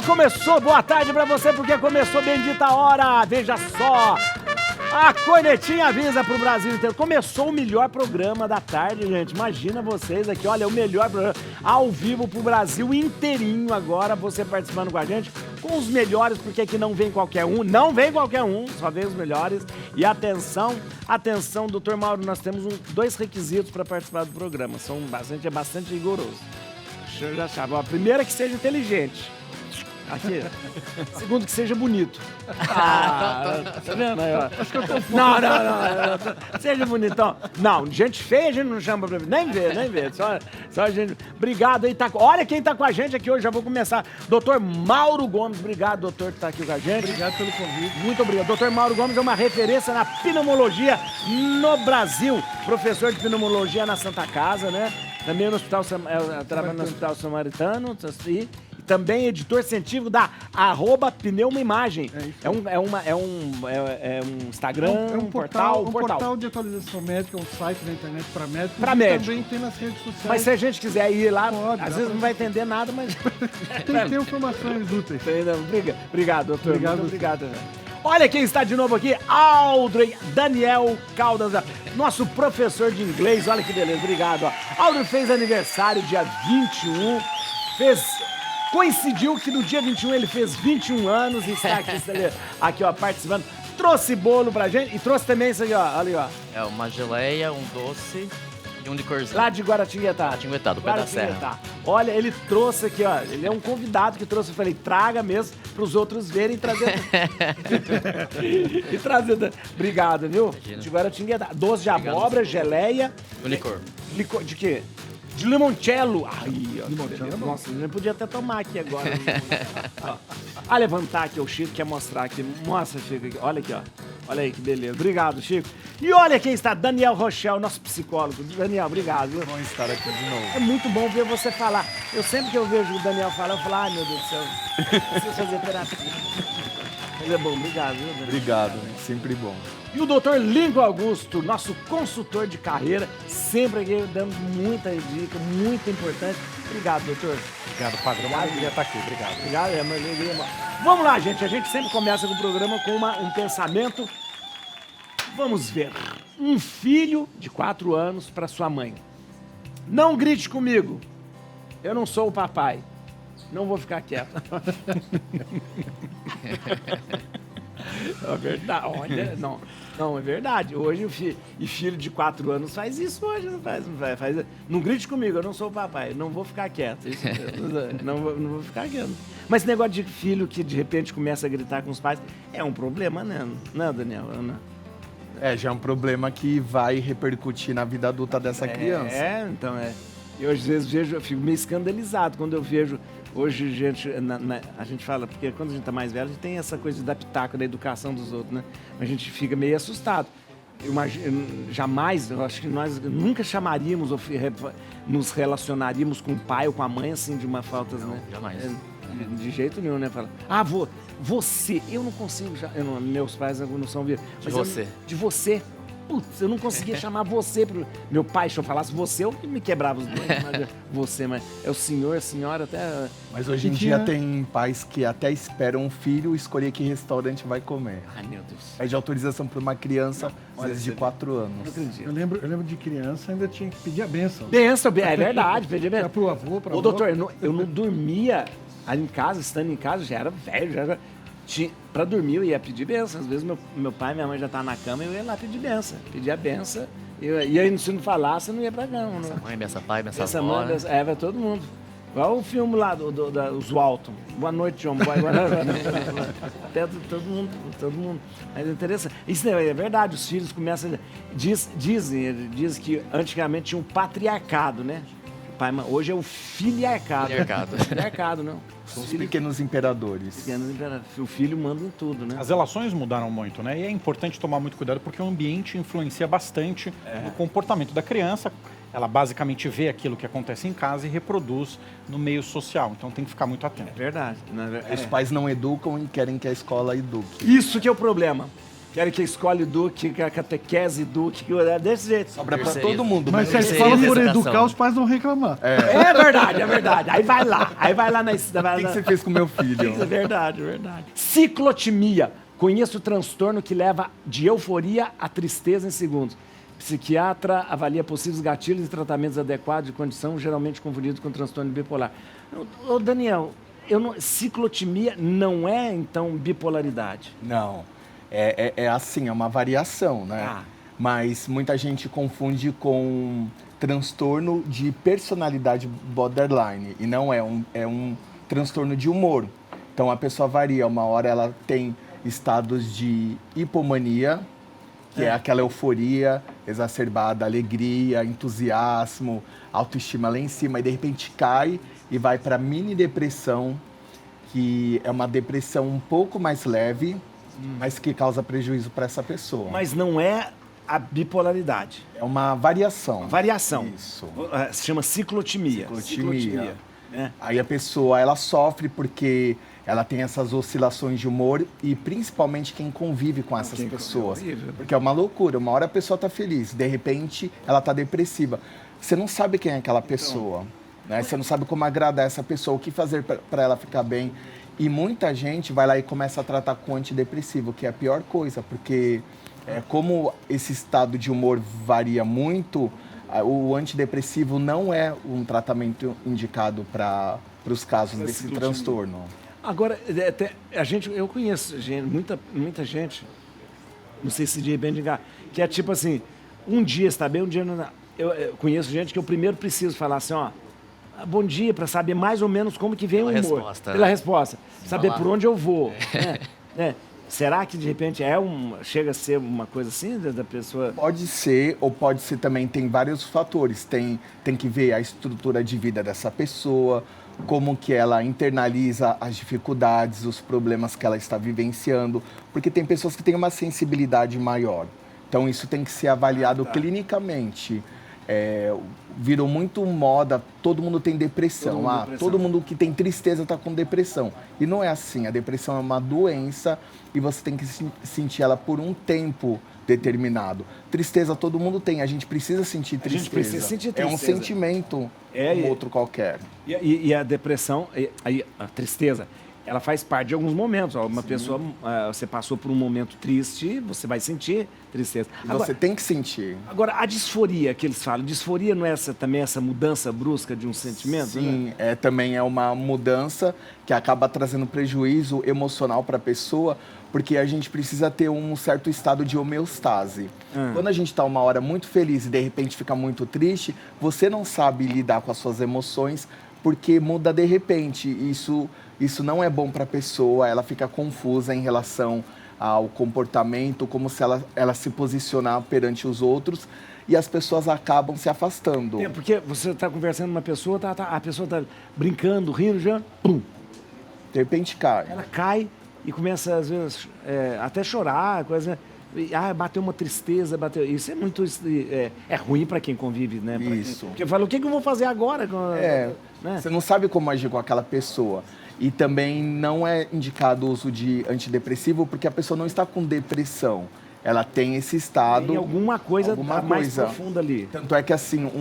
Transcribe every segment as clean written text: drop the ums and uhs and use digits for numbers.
Começou, boa tarde pra você, porque começou bendita hora, veja só. A cornetinha avisa pro Brasil inteiro. Começou o melhor programa da tarde, gente. Imagina vocês aqui, olha, o melhor programa ao vivo pro Brasil inteirinho agora, você participando com a gente, com os melhores, porque aqui não vem qualquer um, só vem os melhores. E atenção, doutor Mauro, nós temos dois requisitos para participar do programa, é bastante rigoroso. Deixa eu já saber. A primeira é que seja inteligente. Aqui. Segundo, que seja bonito. Tá vendo aí, ó? Acho que eu tô fora. Não. Seja bonitão. Não, gente feia a gente não chama pra... Nem vê. Só a gente... Obrigado aí. Olha quem tá com a gente aqui hoje. Já vou começar. Doutor Mauro Gomes. Obrigado, doutor, que tá aqui com a gente. Obrigado pelo convite. Muito obrigado. Doutor Mauro Gomes é uma referência na pneumologia no Brasil. Professor de pneumologia na Santa Casa, né? Também no Hospital... trabalha no Hospital Samaritano. Também editor científico da @pneumaimagem. É um Instagram, um portal de atualização médica, um site na internet para médicos. Para médicos. Também tem nas redes sociais. Mas se a gente quiser ir lá, pode, às vezes não vai entender nada, mas... tem informações úteis. Obrigado, doutor. Obrigado. Olha quem está de novo aqui, Aldrey Daniel Caldas, nosso professor de inglês. Olha que beleza, obrigado. Aldrey fez aniversário dia 21, coincidiu que no dia 21 ele fez 21 anos e está aqui, ó, participando. Trouxe bolo pra gente e trouxe também isso aí, ó. Ali, ó. É uma geleia, um doce e um licorzinho. Lá de Guaratinguetá. Guaratinguetá, do Pé da Serra. Olha, ele trouxe aqui, ó. Ele é um convidado que trouxe. Eu falei, traga mesmo pros outros verem e trazer. Obrigado, viu? Imagina. De Guaratinguetá. Doce de abóbora, geleia. O licor. Licor de quê? De limoncello. Ai, ó. Limoncello? Nossa, eu podia até tomar aqui agora. Ah, levantar aqui, o Chico quer mostrar aqui. Mostra, Chico. Olha aqui, ó. Olha aí que beleza. Obrigado, Chico. E olha quem está, Daniel Rochel, nosso psicólogo. Daniel, obrigado. Viu? Bom estar aqui de novo. É muito bom ver você falar. Sempre que eu vejo o Daniel falar, eu falo, ai, meu Deus do céu, preciso fazer terapia. Mas é bom, obrigado, viu, Daniel? Obrigado, sempre bom. E o doutor Lincoln Augusto, nosso consultor de carreira, sempre aqui dando muita dica, muito importante. Obrigado, doutor. Obrigado, padre. É uma alegria estar aqui. Obrigado. Obrigado, é uma alegria. Vamos lá, gente. A gente sempre começa com o programa com um pensamento. Vamos ver. Um filho de 4 anos para sua mãe. Não grite comigo. Eu não sou o papai. Não vou ficar quieto. É verdade. Olha, não, é verdade. Hoje filho de 4 anos faz isso hoje, não faz. Não grite comigo, eu não sou o papai, não vou ficar quieto. Isso, não vou ficar quieto. Mas esse negócio de filho que de repente começa a gritar com os pais é um problema, né? Não, Daniel? Não. Já é um problema que vai repercutir na vida adulta dessa criança. Então. Eu às vezes eu fico meio escandalizado quando eu vejo. Hoje, gente, a gente fala, porque quando a gente tá mais velho, a gente tem essa coisa de dar pitaco da educação dos outros, né? A gente fica meio assustado. Eu acho que nós nunca chamaríamos ou nos relacionaríamos com o pai ou com a mãe, assim, de uma falta, não, né? Jamais. De jeito nenhum, né? Fala, você, eu não consigo, meus pais não são vivos. De você. Putz, eu não conseguia chamar você. Meu pai, se eu falasse você, eu me quebrava os dentes. Mas você, mas é o senhor, a senhora, até... Mas hoje em dia tem pais que até esperam um filho escolher que restaurante vai comer. Ai, meu Deus. Pede autorização para uma criança, às vezes de 4 Não anos. acredito. Eu lembro de criança, ainda tinha que pedir a bênção. Benção, é verdade, pedir benção. Pro avô, pra avó. Ô, doutor, eu não dormia ali em casa, estando em casa, já era velho, pra dormir eu ia pedir benção. Às vezes meu pai e minha mãe já estavam na cama e eu ia lá pedir benção. Pedir a benção. E aí, se não falasse, eu não ia pra cama. Benção mãe, benção pai, benção Essa avó. mãe, vai todo mundo. Igual o filme lá dos Walton. Boa noite, John. Até todo mundo. Mas é interessante. Isso é verdade, os filhos começam... Diz que antigamente tinha um patriarcado, né? Hoje é o filiarcado. Filiarcado, não. São os pequenos imperadores. O filho manda em tudo, né? As relações mudaram muito, né? E é importante tomar muito cuidado porque o ambiente influencia bastante no comportamento da criança. Ela basicamente vê aquilo que acontece em casa e reproduz no meio social. Então tem que ficar muito atento. É verdade. Os pais não educam e querem que a escola eduque. Isso que é o problema. Quero que escolhe Duque, que a catequese Duque, que é desse jeito. Sobra pra todo mundo. Mas se a Terceira escola for educação. educar, os pais vão reclamar. É verdade, é verdade. Aí vai lá na... O que você fez com meu filho? É verdade, é verdade. Ciclotimia. Conheço o transtorno que leva de euforia a tristeza em segundos. Psiquiatra avalia possíveis gatilhos e tratamentos adequados de condição, geralmente confundido com transtorno bipolar. Ô, Daniel, ciclotimia não é, então, bipolaridade? Não. É assim, é uma variação, né? Ah. Mas muita gente confunde com transtorno de personalidade borderline. E não é um transtorno de humor. Então a pessoa varia. Uma hora ela tem estados de hipomania, que é aquela euforia exacerbada, alegria, entusiasmo, autoestima lá em cima. E de repente cai e vai para mini depressão, que é uma depressão um pouco mais leve, mas que causa prejuízo para essa pessoa. Mas não é a bipolaridade. É uma variação. Variação. Isso. Se chama ciclotimia. Ciclotimia. É. Aí a pessoa, ela sofre porque ela tem essas oscilações de humor e principalmente quem convive com essas pessoas. Porque é uma loucura. Uma hora a pessoa tá feliz, de repente ela tá depressiva. Você não sabe quem é aquela pessoa, né? Você não sabe como agradar essa pessoa, o que fazer para ela ficar bem. E muita gente vai lá e começa a tratar com antidepressivo, que é a pior coisa, porque como esse estado de humor varia muito, o antidepressivo não é um tratamento indicado para os casos desse transtorno. Agora, eu conheço muita gente, não sei se dia bem ligar, que é tipo assim, um dia está bem, um dia não. Eu conheço gente que eu primeiro preciso falar assim, ó, bom dia, para saber mais ou menos como que vem o humor. Resposta, pela né? resposta. Saber por onde eu vou. né? Será que de repente chega a ser uma coisa assim da pessoa? Pode ser, ou pode ser também, tem vários fatores. Tem que ver a estrutura de vida dessa pessoa, como que ela internaliza as dificuldades, os problemas que ela está vivenciando, porque tem pessoas que têm uma sensibilidade maior. Então isso tem que ser avaliado clinicamente. Virou muito moda, todo mundo tem depressão. Todo mundo que tem tristeza está com depressão. E não é assim, a depressão é uma doença e você tem que sentir ela por um tempo determinado. Tristeza todo mundo tem, a gente precisa sentir tristeza. A gente precisa sentir É um tristeza. sentimento como outro qualquer. E a depressão, a tristeza, ela faz parte de alguns momentos. Ó, uma pessoa, você passou por um momento triste, você vai sentir tristeza. E você tem que sentir. Agora, a disforia que eles falam, disforia não é também essa mudança brusca de um sentimento? Sim, né? Também é uma mudança que acaba trazendo prejuízo emocional para a pessoa, porque a gente precisa ter um certo estado de homeostase. Quando a gente está uma hora muito feliz e de repente fica muito triste, você não sabe lidar com as suas emoções, porque muda de repente. Isso não é bom para a pessoa, ela fica confusa em relação ao comportamento, como se ela se posicionar perante os outros, e as pessoas acabam se afastando. Porque você está conversando com uma pessoa, a pessoa está brincando, rindo, já, pum, De repente cai. ela cai e começa, às vezes, até chorar, coisa. Bateu uma tristeza, Isso é muito. É ruim para quem convive, né? Isso. Porque fala, o que eu vou fazer agora? Né? Você não sabe como agir com aquela pessoa. E também não é indicado o uso de antidepressivo porque a pessoa não está com depressão. Ela tem esse estado. Tem alguma coisa mais profunda ali. Tanto é que, assim,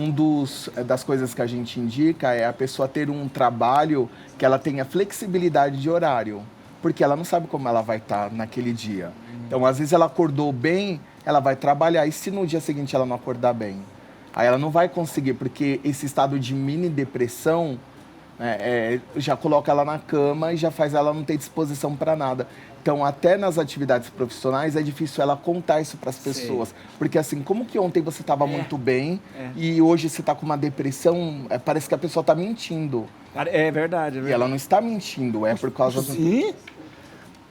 das coisas que a gente indica é a pessoa ter um trabalho que ela tenha flexibilidade de horário. Porque ela não sabe como ela vai estar naquele dia. Então, às vezes, ela acordou bem, ela vai trabalhar. E se no dia seguinte ela não acordar bem? Aí ela não vai conseguir, porque esse estado de mini depressão já coloca ela na cama e já faz ela não ter disposição para nada. Então, até nas atividades profissionais, é difícil ela contar isso para as pessoas. Porque, assim, como que ontem você estava muito bem e hoje você está com uma depressão, parece que a pessoa está mentindo. É verdade. E ela não está mentindo, é por causa do... Sim.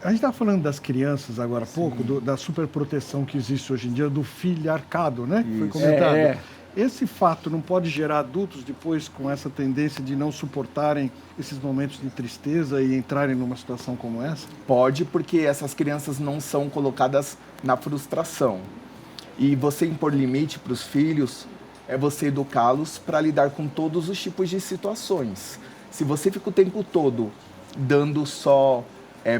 A gente estava falando das crianças agora há pouco, da superproteção que existe hoje em dia, do filharcado, né? Que foi comentado. Esse fato não pode gerar adultos depois com essa tendência de não suportarem esses momentos de tristeza e entrarem numa situação como essa? Pode, porque essas crianças não são colocadas na frustração. E você impor limite para os filhos é você educá-los para lidar com todos os tipos de situações. Se você fica o tempo todo dando só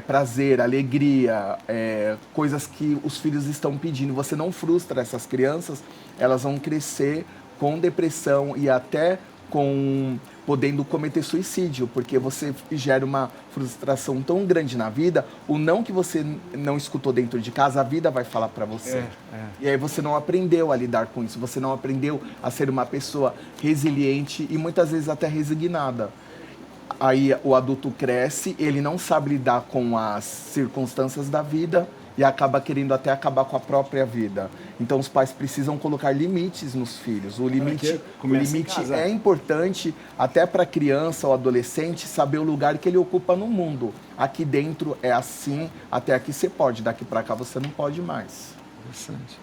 prazer, alegria, coisas que os filhos estão pedindo. Você não frustra essas crianças, elas vão crescer com depressão e até podendo cometer suicídio, porque você gera uma frustração tão grande na vida, o não que você não escutou dentro de casa, a vida vai falar para você. E aí você não aprendeu a lidar com isso, você não aprendeu a ser uma pessoa resiliente e muitas vezes até resignada. Aí o adulto cresce, ele não sabe lidar com as circunstâncias da vida e acaba querendo até acabar com a própria vida. Então os pais precisam colocar limites nos filhos. O limite é importante até para a criança ou adolescente saber o lugar que ele ocupa no mundo. Aqui dentro é assim, até aqui você pode, daqui para cá você não pode mais. Interessante.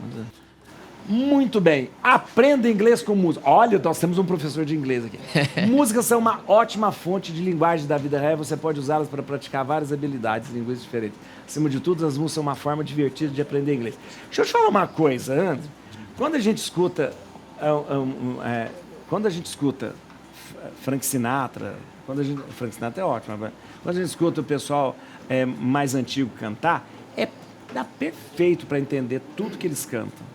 Muito bem. Aprenda inglês com música. Olha, nós temos um professor de inglês aqui. Músicas são uma ótima fonte de linguagem da vida real. Você pode usá-las para praticar várias habilidades linguísticas diferentes. Acima de tudo, as músicas são uma forma divertida de aprender inglês. Deixa eu te falar uma coisa, André. Quando a gente escuta Frank Sinatra, Frank Sinatra é ótimo, mas quando a gente escuta o pessoal mais antigo cantar, dá perfeito para entender tudo que eles cantam.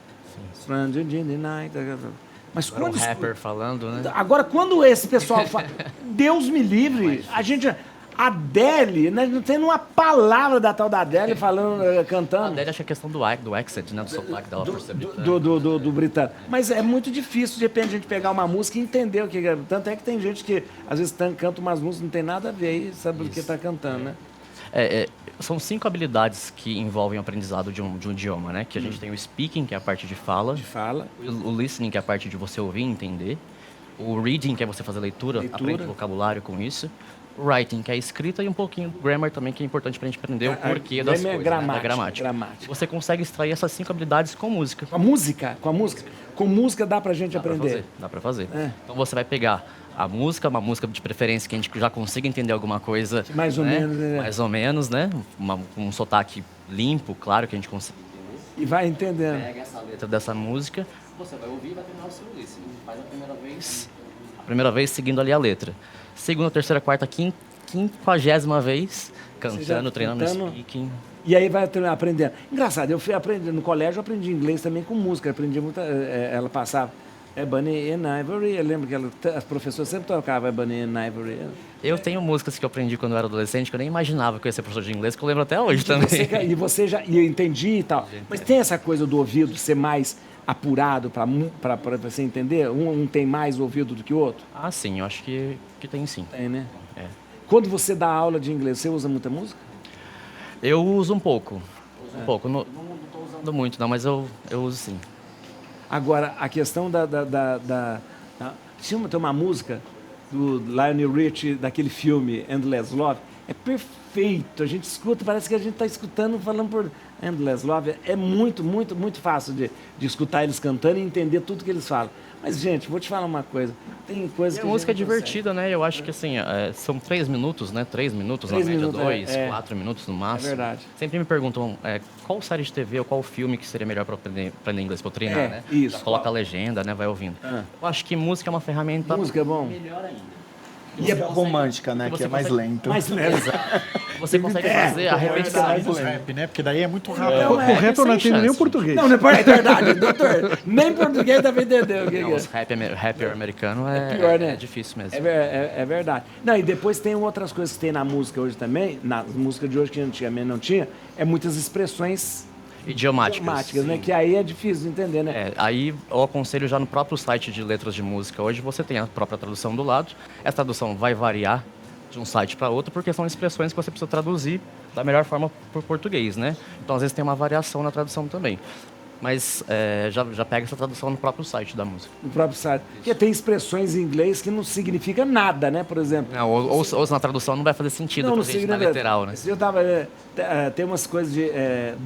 Mas Agora quando um rapper falando, né? Agora, quando esse pessoal fala, Deus me livre, a Adele, né, não tem uma palavra da tal da Adele falando, A cantando. Adele acha que é questão do accent, né? Do sotaque dela por ser britânica. Do britânico. Mas é muito difícil, de repente, a gente pegar uma música e entender o que é. Tanto é que tem gente que, às vezes, canta umas músicas, não tem nada a ver e sabe o que está cantando, né? São 5 habilidades que envolvem o aprendizado de um idioma, né? Que a gente tem o speaking, que é a parte de fala. O listening, que é a parte de você ouvir e entender. O reading, que é você fazer leitura. Aprende vocabulário com isso. O writing, que é a escrita, e um pouquinho do grammar também, que é importante pra gente aprender o porquê das coisas, da gramática. Você consegue extrair essas 5 habilidades com música. Com a música? Com música dá pra gente aprender? Dá pra fazer. Então você vai pegar a música, uma música de preferência que a gente já consiga entender alguma coisa. Mais ou menos, né? Mais ou menos, né? Um sotaque limpo, claro, que a gente consiga entender. E vai entendendo. Pega essa letra dessa música, você vai ouvir e vai terminar o seu listening. Faz a primeira vez seguindo ali a letra. Segunda, terceira, quarta, quinquagésima vez, cantando, treinando speaking. E aí vai aprendendo. Engraçado, eu fui aprendendo no colégio, eu aprendi inglês também com música. Aprendi muito, ela passava Ebony and Ivory. Eu lembro que as professoras sempre tocavam Ebony and Ivory. Eu tenho músicas que eu aprendi quando eu era adolescente, que eu nem imaginava que eu ia ser professor de inglês, que eu lembro até hoje também. E eu entendi e tal. Mas tem essa coisa do ouvido ser mais apurado para você entender? Um tem mais ouvido do que o outro? Ah, sim, eu acho que tem sim. Tem, né? Quando você dá aula de inglês, você usa muita música? Eu uso um pouco. Não estou usando muito, não, mas eu uso sim. Agora, a questão tem uma música do Lionel Richie, daquele filme Endless Love, é perfeito. A gente escuta, parece que a gente está escutando, falando por Endless Love. É muito, muito, muito fácil de escutar eles cantando e entender tudo que eles falam. Mas, gente, vou te falar uma coisa. Tem coisa que a música é divertida, né? Eu acho que, assim, são 3 minutos, né? 3 minutos, na média, 2, 4 minutos no máximo. É verdade. Sempre me perguntam qual série de TV ou qual filme que seria melhor para aprender inglês, para treinar, né? Isso. Já coloca a legenda, né? Vai ouvindo. Eu acho que música é uma ferramenta música é bom. melhor ainda. E é romântica, né? Que é mais lento. Mais lento. Você consegue fazer a repetição. Rap, né? Porque daí é muito rápido. O rap eu não entendo nem o português. Não é verdade, doutor. Nem português também entendeu. O rap americano pior, né? É difícil mesmo. É verdade. Não, e depois tem outras coisas que tem na música hoje também, na música de hoje que antigamente não tinha, muitas expressões idiomáticas, né? Que aí é difícil de entender, né? Aí eu aconselho já no próprio site de letras de música. Hoje você tem a própria tradução do lado. Essa tradução vai variar de um site para outro, porque são expressões que você precisa traduzir da melhor forma por português, né? Então, às vezes, tem uma variação na tradução também. Mas já pega essa tradução no próprio site da música. No próprio site. Porque tem expressões em inglês que não significa nada, né? Por exemplo. Não, ou na tradução não vai fazer sentido pra gente na literal, né? Eu tava, tem umas coisas de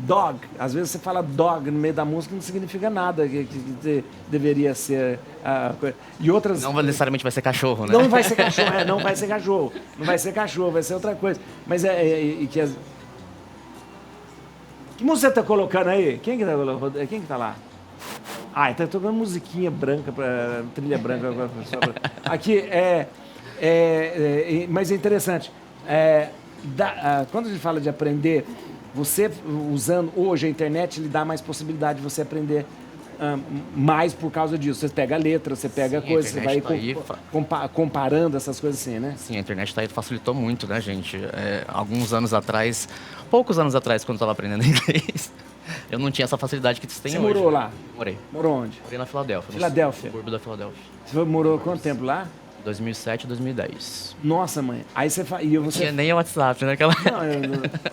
dog. Às vezes você fala dog no meio da música não significa nada que deveria ser a coisa. E outras... Não necessariamente vai ser cachorro, né? Não vai ser cachorro, não vai ser cachorro. Não vai ser cachorro, vai ser outra coisa. Mas que música você tá colocando aí? Quem que tá colocando? Quem que tá lá? Tá tocando musiquinha branca, trilha branca. Aqui, mas é interessante. quando a gente fala de aprender, você usando hoje a internet, lhe dá mais possibilidade de você aprender mais por causa disso. Você pega a letra, você pega coisas, você vai comparando essas coisas assim, né? Sim, a internet tá aí, facilitou muito, né, gente? Alguns anos atrás, poucos anos atrás, quando eu estava aprendendo inglês, eu não tinha essa facilidade que vocês têm hoje. Você morou lá? Morei. Morou onde? Morei na Filadélfia. Filadélfia? No subúrbio da Filadélfia. Você morou quanto tempo lá? 2007 e 2010. Nossa, mãe. Aí você... Não tinha nem o WhatsApp, né?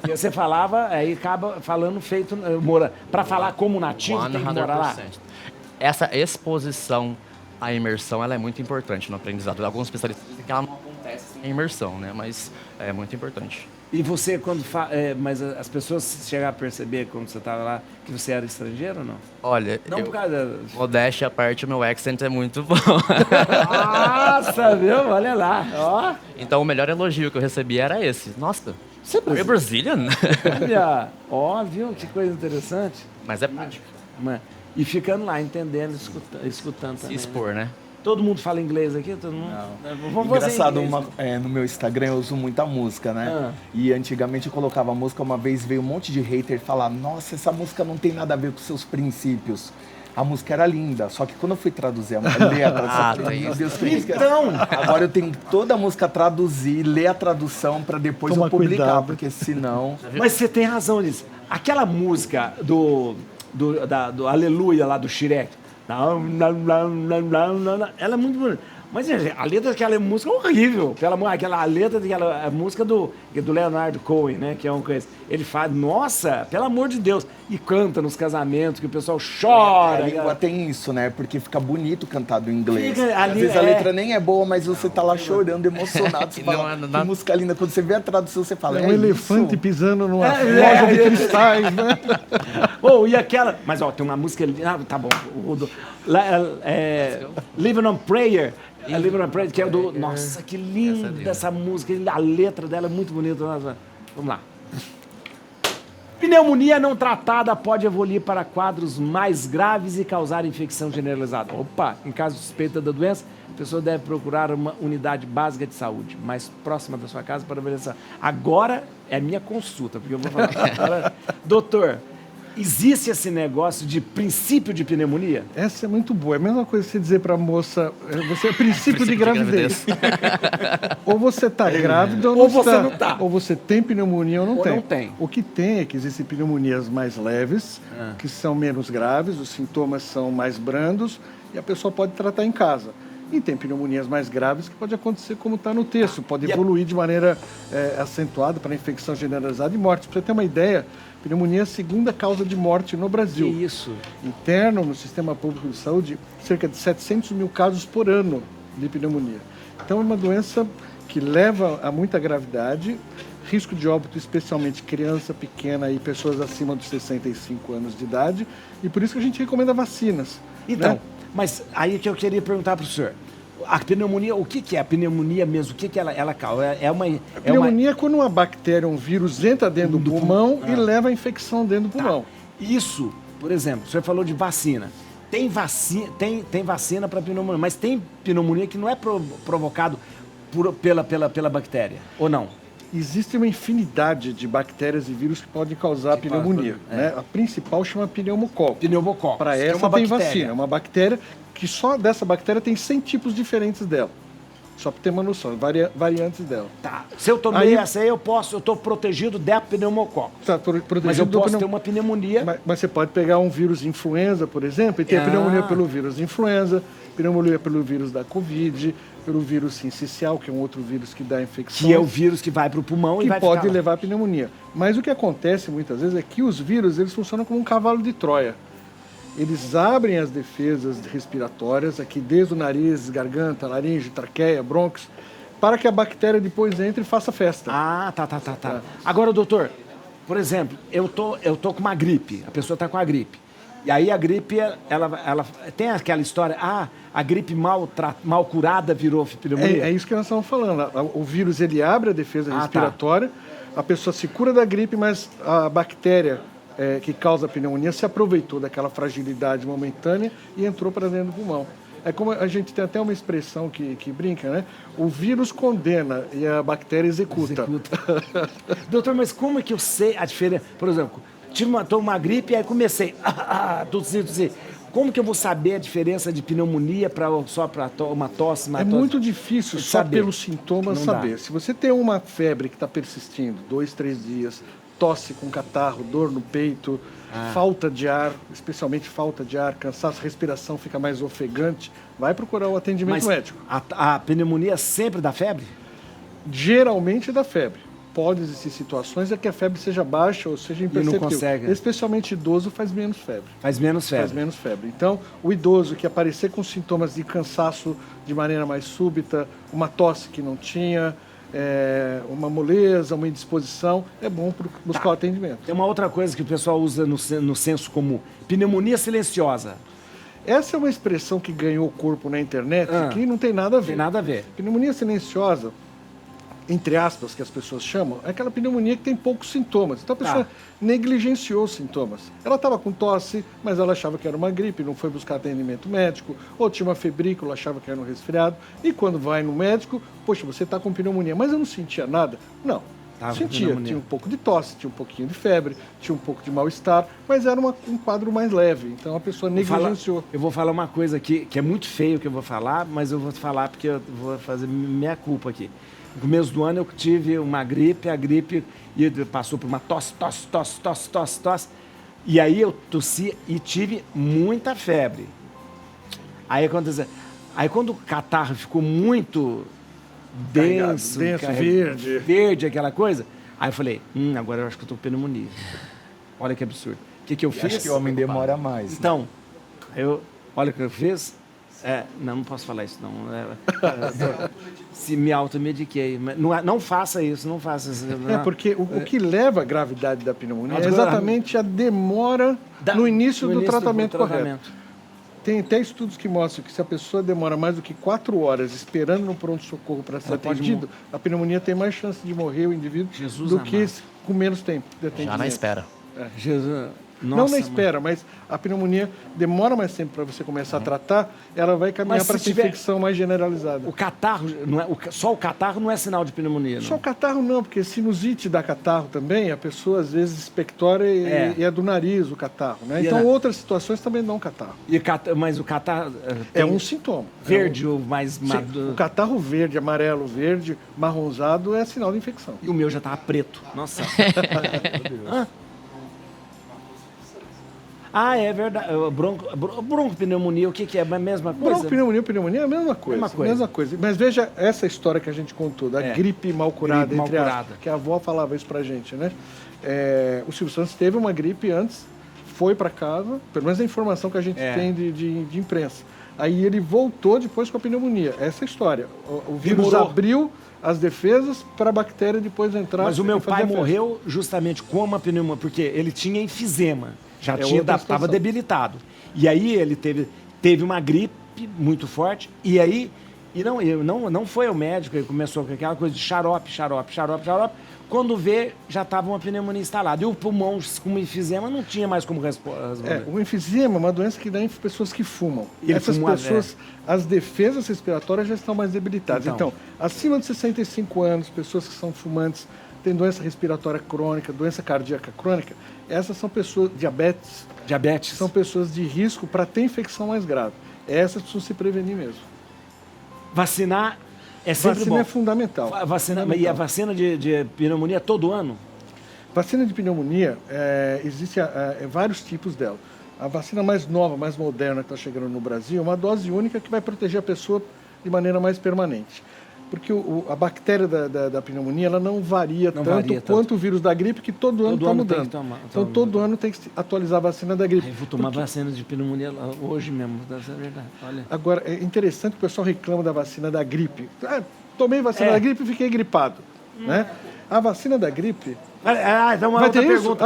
E você falava, aí acaba falando feito... Para falar como nativo, tem que morar lá. Essa exposição à imersão, ela é muito importante no aprendizado. Alguns especialistas dizem que ela não acontece sem imersão, né? Mas é muito importante. E você, quando mas as pessoas chegaram a perceber, quando você estava lá, que você era estrangeiro ou não? Olha, não por causa modéstia à parte, o meu accent é muito bom. Nossa, viu? Olha lá. Ó. Então, o melhor elogio que eu recebi era esse. Nossa, você é Brazilian? Olha, ó, viu? Que coisa interessante. Mas é prático. E ficando lá, entendendo, escutando também. Se expor, né? Todo mundo fala inglês aqui? Todo mundo? Não. Engraçado, no meu Instagram eu uso muita música, né? E antigamente eu colocava música, uma vez veio um monte de hater falar: nossa, essa música não tem nada a ver com seus princípios. A música era linda, só que quando eu fui traduzir a letra, meu Deus, então, agora eu tenho toda a música traduzir, ler a tradução para depois eu publicar, cuidado. Porque senão... Mas você tem razão nisso. Aquela música do Aleluia lá do Shrek, ela é muito bonita. Mas a letra daquela música é horrível. A letra daquela música do Leonardo Cohen, né? Que é um coisa. Ele fala, nossa, pelo amor de Deus. E canta nos casamentos, que o pessoal chora. A língua tem isso, né? Porque fica bonito cantado em inglês. Às vezes a letra nem é boa, mas você tá lá chorando, emocionado. Você fala, que música linda. Quando você vê a tradução, você fala, um elefante isso? Pisando numa loja de cristais, né? E aquela... Mas, ó, tem uma música... tá bom. Living on Prayer... que é o do... Nossa, que linda essa música. A letra dela é muito bonita. Vamos lá. Pneumonia não tratada pode evoluir para quadros mais graves e causar infecção generalizada. Opa! Em caso de suspeita da doença, a pessoa deve procurar uma unidade básica de saúde mais próxima da sua casa para avaliação. Agora é minha consulta, porque eu vou falar. Doutor, existe esse negócio de princípio de pneumonia? Essa é muito boa. É a mesma coisa que você dizer para a moça, você é princípio de gravidez. Ou você está grávida ou você não está. Ou você tem pneumonia ou não tem. O que tem é que existem pneumonias mais leves, que são menos graves, os sintomas são mais brandos e a pessoa pode tratar em casa. E tem pneumonias mais graves que pode acontecer como está no texto, pode evoluir de maneira acentuada para infecção generalizada e morte. Para você ter uma ideia, pneumonia é a segunda causa de morte no Brasil. Que isso? Interno, no sistema público de saúde, cerca de 700 mil casos por ano de pneumonia. Então é uma doença que leva a muita gravidade, risco de óbito, especialmente criança pequena e pessoas acima dos 65 anos de idade, e por isso que a gente recomenda vacinas. Então, né? Mas aí que eu queria perguntar para o senhor. A pneumonia, o que é a pneumonia mesmo? O que ela causa? A pneumonia é quando uma bactéria, um vírus entra dentro do pulmão e leva a infecção dentro do pulmão. Isso, por exemplo, o senhor falou de vacina. Tem vacina para pneumonia, mas tem pneumonia que não é provocado pela bactéria, ou não? Existe uma infinidade de bactérias e vírus que podem causar pneumonia. Né? A principal chama pneumococo. Pneumococo. Para essa tem vacina. É uma bactéria que só dessa bactéria tem 100 tipos diferentes dela. Só para ter uma noção, variantes dela. Tá. Se eu tomei essa aí, eu estou protegido da pneumococo. Tá, protegido. Mas eu posso ter uma pneumonia. Mas você pode pegar um vírus influenza, por exemplo, e ter pneumonia pelo vírus influenza, pneumonia pelo vírus da Covid, pelo vírus sincicial, que é um outro vírus que dá infecção. Que é o vírus que vai para o pulmão e vai ficar... Que pode levar a pneumonia. Mas o que acontece muitas vezes é que os vírus, eles funcionam como um cavalo de Troia. Eles abrem as defesas respiratórias, aqui desde o nariz, garganta, laringe, traqueia, brônquios, para que a bactéria depois entre e faça festa. Tá. Agora, doutor, por exemplo, eu tô com uma gripe, a pessoa está com a gripe. E aí a gripe, ela tem aquela história, a gripe mal curada virou pneumonia. É isso que nós estamos falando. O vírus, ele abre a defesa respiratória, a pessoa se cura da gripe, mas a bactéria que causa a pneumonia se aproveitou daquela fragilidade momentânea e entrou para dentro do pulmão. É como a gente tem até uma expressão que brinca, né? O vírus condena e a bactéria executa. Doutor, mas como é que eu sei a diferença? Por exemplo, tô uma gripe e aí comecei tossir. Como que eu vou saber a diferença de pneumonia só para uma tosse? É muito difícil só saber. pelos sintomas saber. Se você tem uma febre que está persistindo 2, 3 dias, tosse com catarro, dor no peito, falta de ar, especialmente falta de ar, cansaço, respiração fica mais ofegante, vai procurar o atendimento médico. A pneumonia sempre dá febre? Geralmente dá febre. Pode existir situações em que a febre seja baixa ou seja imperceptível. Não consegue. Especialmente idoso faz menos febre. Faz menos febre. Então, o idoso que aparecer com sintomas de cansaço de maneira mais súbita, uma tosse que não tinha, uma moleza, uma indisposição, é bom buscar o atendimento. Tem uma outra coisa que o pessoal usa no senso comum, pneumonia silenciosa. Essa é uma expressão que ganhou corpo na internet que não tem nada a ver. Tem nada a ver. Pneumonia silenciosa, entre aspas, que as pessoas chamam, é aquela pneumonia que tem poucos sintomas. Então a pessoa negligenciou os sintomas. Ela estava com tosse, mas ela achava que era uma gripe, não foi buscar atendimento médico, ou tinha uma febrícula, achava que era um resfriado. E quando vai no médico, poxa, você está com pneumonia, mas eu não sentia nada. Não, sentia. Tinha um pouco de tosse, tinha um pouquinho de febre, tinha um pouco de mal-estar, mas era um quadro mais leve. Então a pessoa negligenciou. Eu vou falar uma coisa aqui, que é muito feio que eu vou falar, mas eu vou falar porque eu vou fazer minha culpa aqui. No começo do ano eu tive uma gripe, a gripe passou por uma tosse. E aí eu tossi e tive muita febre. Aí aconteceu. Aí quando o catarro ficou muito denso, verde, aquela coisa, aí eu falei, agora eu acho que eu tô com pneumonia. Olha que absurdo. O que eu fiz? Acho que o homem demora mais. Então, olha o que eu fiz. Não posso falar isso, não. Se me automediquei. Não faça isso, não faça isso. Porque o que leva à gravidade da pneumonia é exatamente a demora no início do tratamento correto. Tem até estudos que mostram que se a pessoa demora mais do que 4 horas esperando no pronto-socorro para ser atendido, a pneumonia tem mais chance de morrer o indivíduo do que com menos tempo de atendimento. Já na espera. Jesus... Nossa, não na espera, mas a pneumonia demora mais tempo para você começar a tratar, ela vai caminhar para essa infecção mais generalizada. O catarro, só o catarro não é sinal de pneumonia, não? Só o catarro não, porque sinusite dá catarro também, a pessoa às vezes expectora e é do nariz o catarro, né? Então outras situações também dão catarro. Mas o catarro... É um sintoma. Verde ou mais maduro? O catarro verde, amarelo, verde, marronzado é sinal de infecção. E o meu já estava preto. Nossa. É verdade. Bronco-pneumonia, o que é? A mesma coisa? Bronco-pneumonia é a mesma coisa. Mas veja essa história que a gente contou, da gripe mal curada, entre aspas, que a avó falava isso pra gente, né? O Silvio Santos teve uma gripe antes, foi para casa, pelo menos a informação que a gente tem de imprensa. Aí ele voltou depois com a pneumonia. Essa é a história. O vírus abriu as defesas para a bactéria depois entrar. Mas o meu pai morreu justamente com uma pneumonia, porque ele tinha enfisema. Já estava debilitado. E aí ele teve uma gripe muito forte, e aí não foi ao médico, ele começou com aquela coisa de xarope. Quando vê, já estava uma pneumonia instalada. E o pulmão com enfisema não tinha mais como responder. O enfisema é uma doença que dá em pessoas que fumam. Essas pessoas, as defesas respiratórias já estão mais debilitadas. Então, acima de 65 anos, pessoas que são fumantes, têm doença respiratória crônica, doença cardíaca crônica, essas são pessoas, diabetes, são pessoas de risco para ter infecção mais grave. Essas precisam se prevenir mesmo. Vacinar é sempre bom. Vacina é fundamental. E a vacina de pneumonia todo ano? Vacina de pneumonia, existem vários tipos dela. A vacina mais nova, mais moderna que está chegando no Brasil é uma dose única que vai proteger a pessoa de maneira mais permanente. Porque a bactéria da pneumonia ela não varia tanto quanto o vírus da gripe, que todo ano está mudando. Então, todo ano tem que atualizar a vacina da gripe. Eu vou tomar vacina de pneumonia hoje mesmo, deve ser verdade. Olha. Agora, é interessante que o pessoal reclama da vacina da gripe. Tomei vacina da gripe e fiquei gripado. Né? A vacina da gripe... então uma outra pergunta.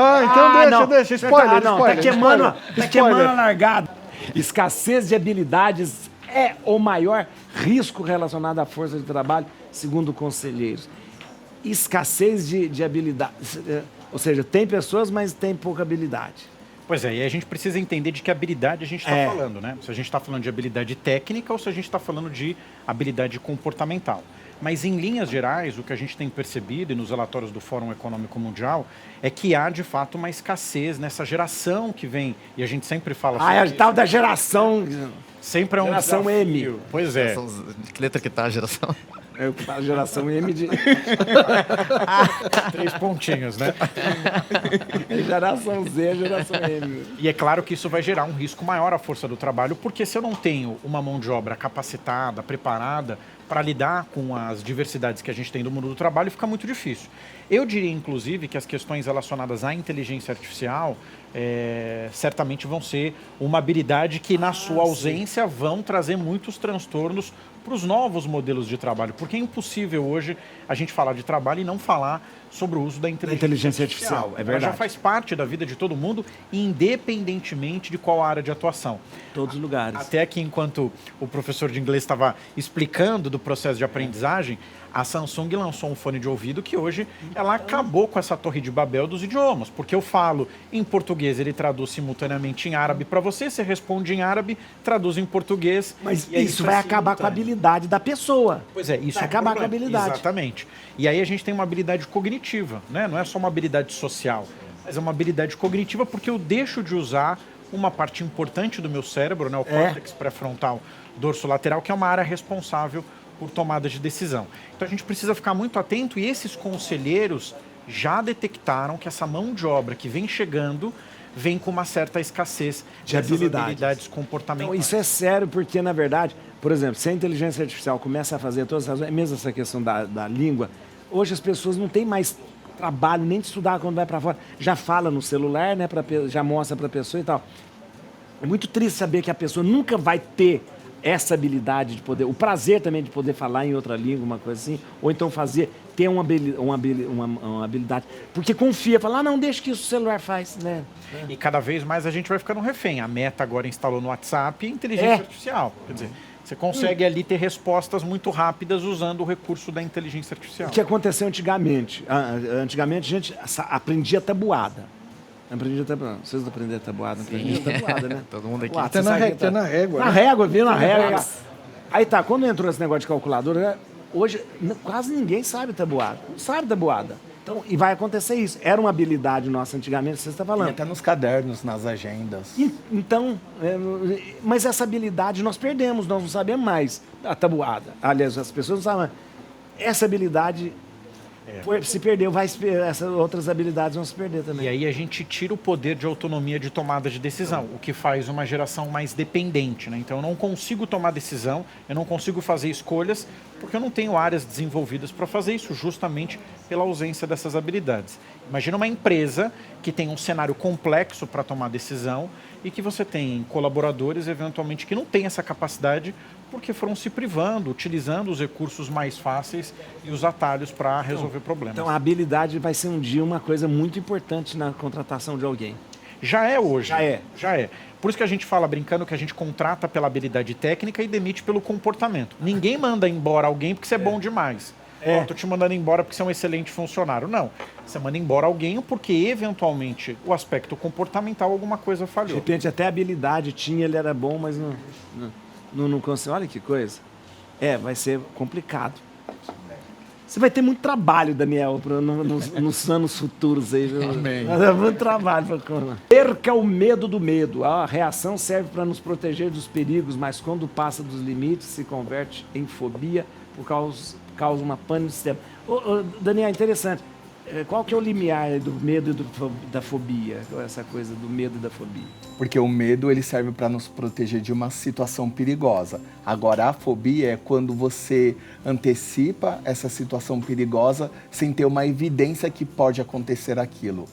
Então deixa. Spoiler. Tá queimando a largada. Escassez de habilidades é o maior risco relacionado à força de trabalho, segundo conselheiros. Escassez de habilidades. Ou seja, tem pessoas, mas tem pouca habilidade. Pois é, e a gente precisa entender de que habilidade a gente está falando, né? Se a gente está falando de habilidade técnica ou se a gente está falando de habilidade comportamental. Mas, em linhas gerais, o que a gente tem percebido, e nos relatórios do Fórum Econômico Mundial, é que há, de fato, uma escassez nessa geração que vem, e a gente sempre fala sobre a tal da geração... Sempre é um geração desafio. M. Pois é. Que letra que tá a geração? A geração M de... 3 pontinhos, né? Geração Z, geração M. E é claro que isso vai gerar um risco maior à força do trabalho, porque se eu não tenho uma mão de obra capacitada, preparada, para lidar com as diversidades que a gente tem do mundo do trabalho, fica muito difícil. Eu diria, inclusive, que as questões relacionadas à inteligência artificial certamente vão ser uma habilidade que, na sua ausência, vão trazer muitos transtornos para os novos modelos de trabalho. Porque é impossível hoje a gente falar de trabalho e não falar sobre o uso da inteligência artificial. É verdade. Ela já faz parte da vida de todo mundo, independentemente de qual área de atuação. Todos os lugares. Até que, enquanto o professor de inglês estava explicando do processo de aprendizagem, a Samsung lançou um fone de ouvido que hoje ela acabou com essa torre de Babel dos idiomas, porque eu falo em português, ele traduz simultaneamente em árabe para você responde em árabe, traduz em português. Mas isso vai acabar com a habilidade da pessoa. Pois é, isso vai acabar com a habilidade. Exatamente. E aí a gente tem uma habilidade cognitiva, né? Não é só uma habilidade social, mas é uma habilidade cognitiva porque eu deixo de usar uma parte importante do meu cérebro, né? O córtex pré-frontal dorsolateral, que é uma área responsável por tomada de decisão. Então a gente precisa ficar muito atento e esses conselheiros já detectaram que essa mão de obra que vem chegando vem com uma certa escassez de habilidades comportamentais. Então, isso é sério porque, na verdade, por exemplo, se a inteligência artificial começa a fazer todas essas... Mesmo essa questão da língua, hoje as pessoas não têm mais trabalho nem de estudar quando vai para fora. Já fala no celular, né, já mostra para a pessoa e tal. É muito triste saber que a pessoa nunca vai ter essa habilidade de poder, o prazer também de poder falar em outra língua, uma coisa assim, ou então ter uma habilidade, porque confia, fala, não, deixa que isso o celular faz, né? E cada vez mais a gente vai ficando refém. A Meta agora instalou no WhatsApp inteligência artificial. Quer dizer, você consegue ali ter respostas muito rápidas usando o recurso da inteligência artificial. O que aconteceu antigamente? Antigamente a gente aprendia tabuada. Vocês aprenderam tabuada? Aprendiam tabuada, né? Todo mundo aqui. Até na régua. Na régua, viu? Na régua. Aí tá, quando entrou esse negócio de calculadora, hoje quase ninguém sabe tabuada. Não sabe tabuada. Então, e vai acontecer isso. Era uma habilidade nossa antigamente, você está falando. E até nos cadernos, nas agendas. Então, mas essa habilidade nós perdemos, nós não sabemos mais a tabuada. Aliás, as pessoas não sabem mais. Essa habilidade se perdeu, essas outras habilidades vão se perder também. E aí a gente tira o poder de autonomia de tomada de decisão, o que faz uma geração mais dependente, né? Então eu não consigo tomar decisão, eu não consigo fazer escolhas, porque eu não tenho áreas desenvolvidas para fazer isso, justamente pela ausência dessas habilidades. Imagina uma empresa que tem um cenário complexo para tomar decisão e que você tem colaboradores, eventualmente, que não têm essa capacidade porque foram se privando, utilizando os recursos mais fáceis e os atalhos para resolver problemas. Então a habilidade vai ser um dia uma coisa muito importante na contratação de alguém. Já é hoje. Já é. Por isso que a gente fala, brincando, que a gente contrata pela habilidade técnica e demite pelo comportamento. Ninguém manda embora alguém porque você é bom demais. Tô te mandando embora porque você é um excelente funcionário. Não. Você manda embora alguém porque, eventualmente, o aspecto comportamental, alguma coisa falhou. De repente, até a habilidade tinha, ele era bom, mas não conseguiu. Olha que coisa. Vai ser complicado. Você vai ter muito trabalho, Daniel, nos anos futuros aí. Amém. Muito trabalho. Perca o medo do medo. A reação serve para nos proteger dos perigos, mas quando passa dos limites, se converte em fobia por causa uma pane no sistema. Daniel, interessante. Qual que é o limiar do medo e da fobia? Essa coisa do medo e da fobia. Porque o medo ele serve para nos proteger de uma situação perigosa. Agora, a fobia é quando você antecipa essa situação perigosa sem ter uma evidência que pode acontecer aquilo.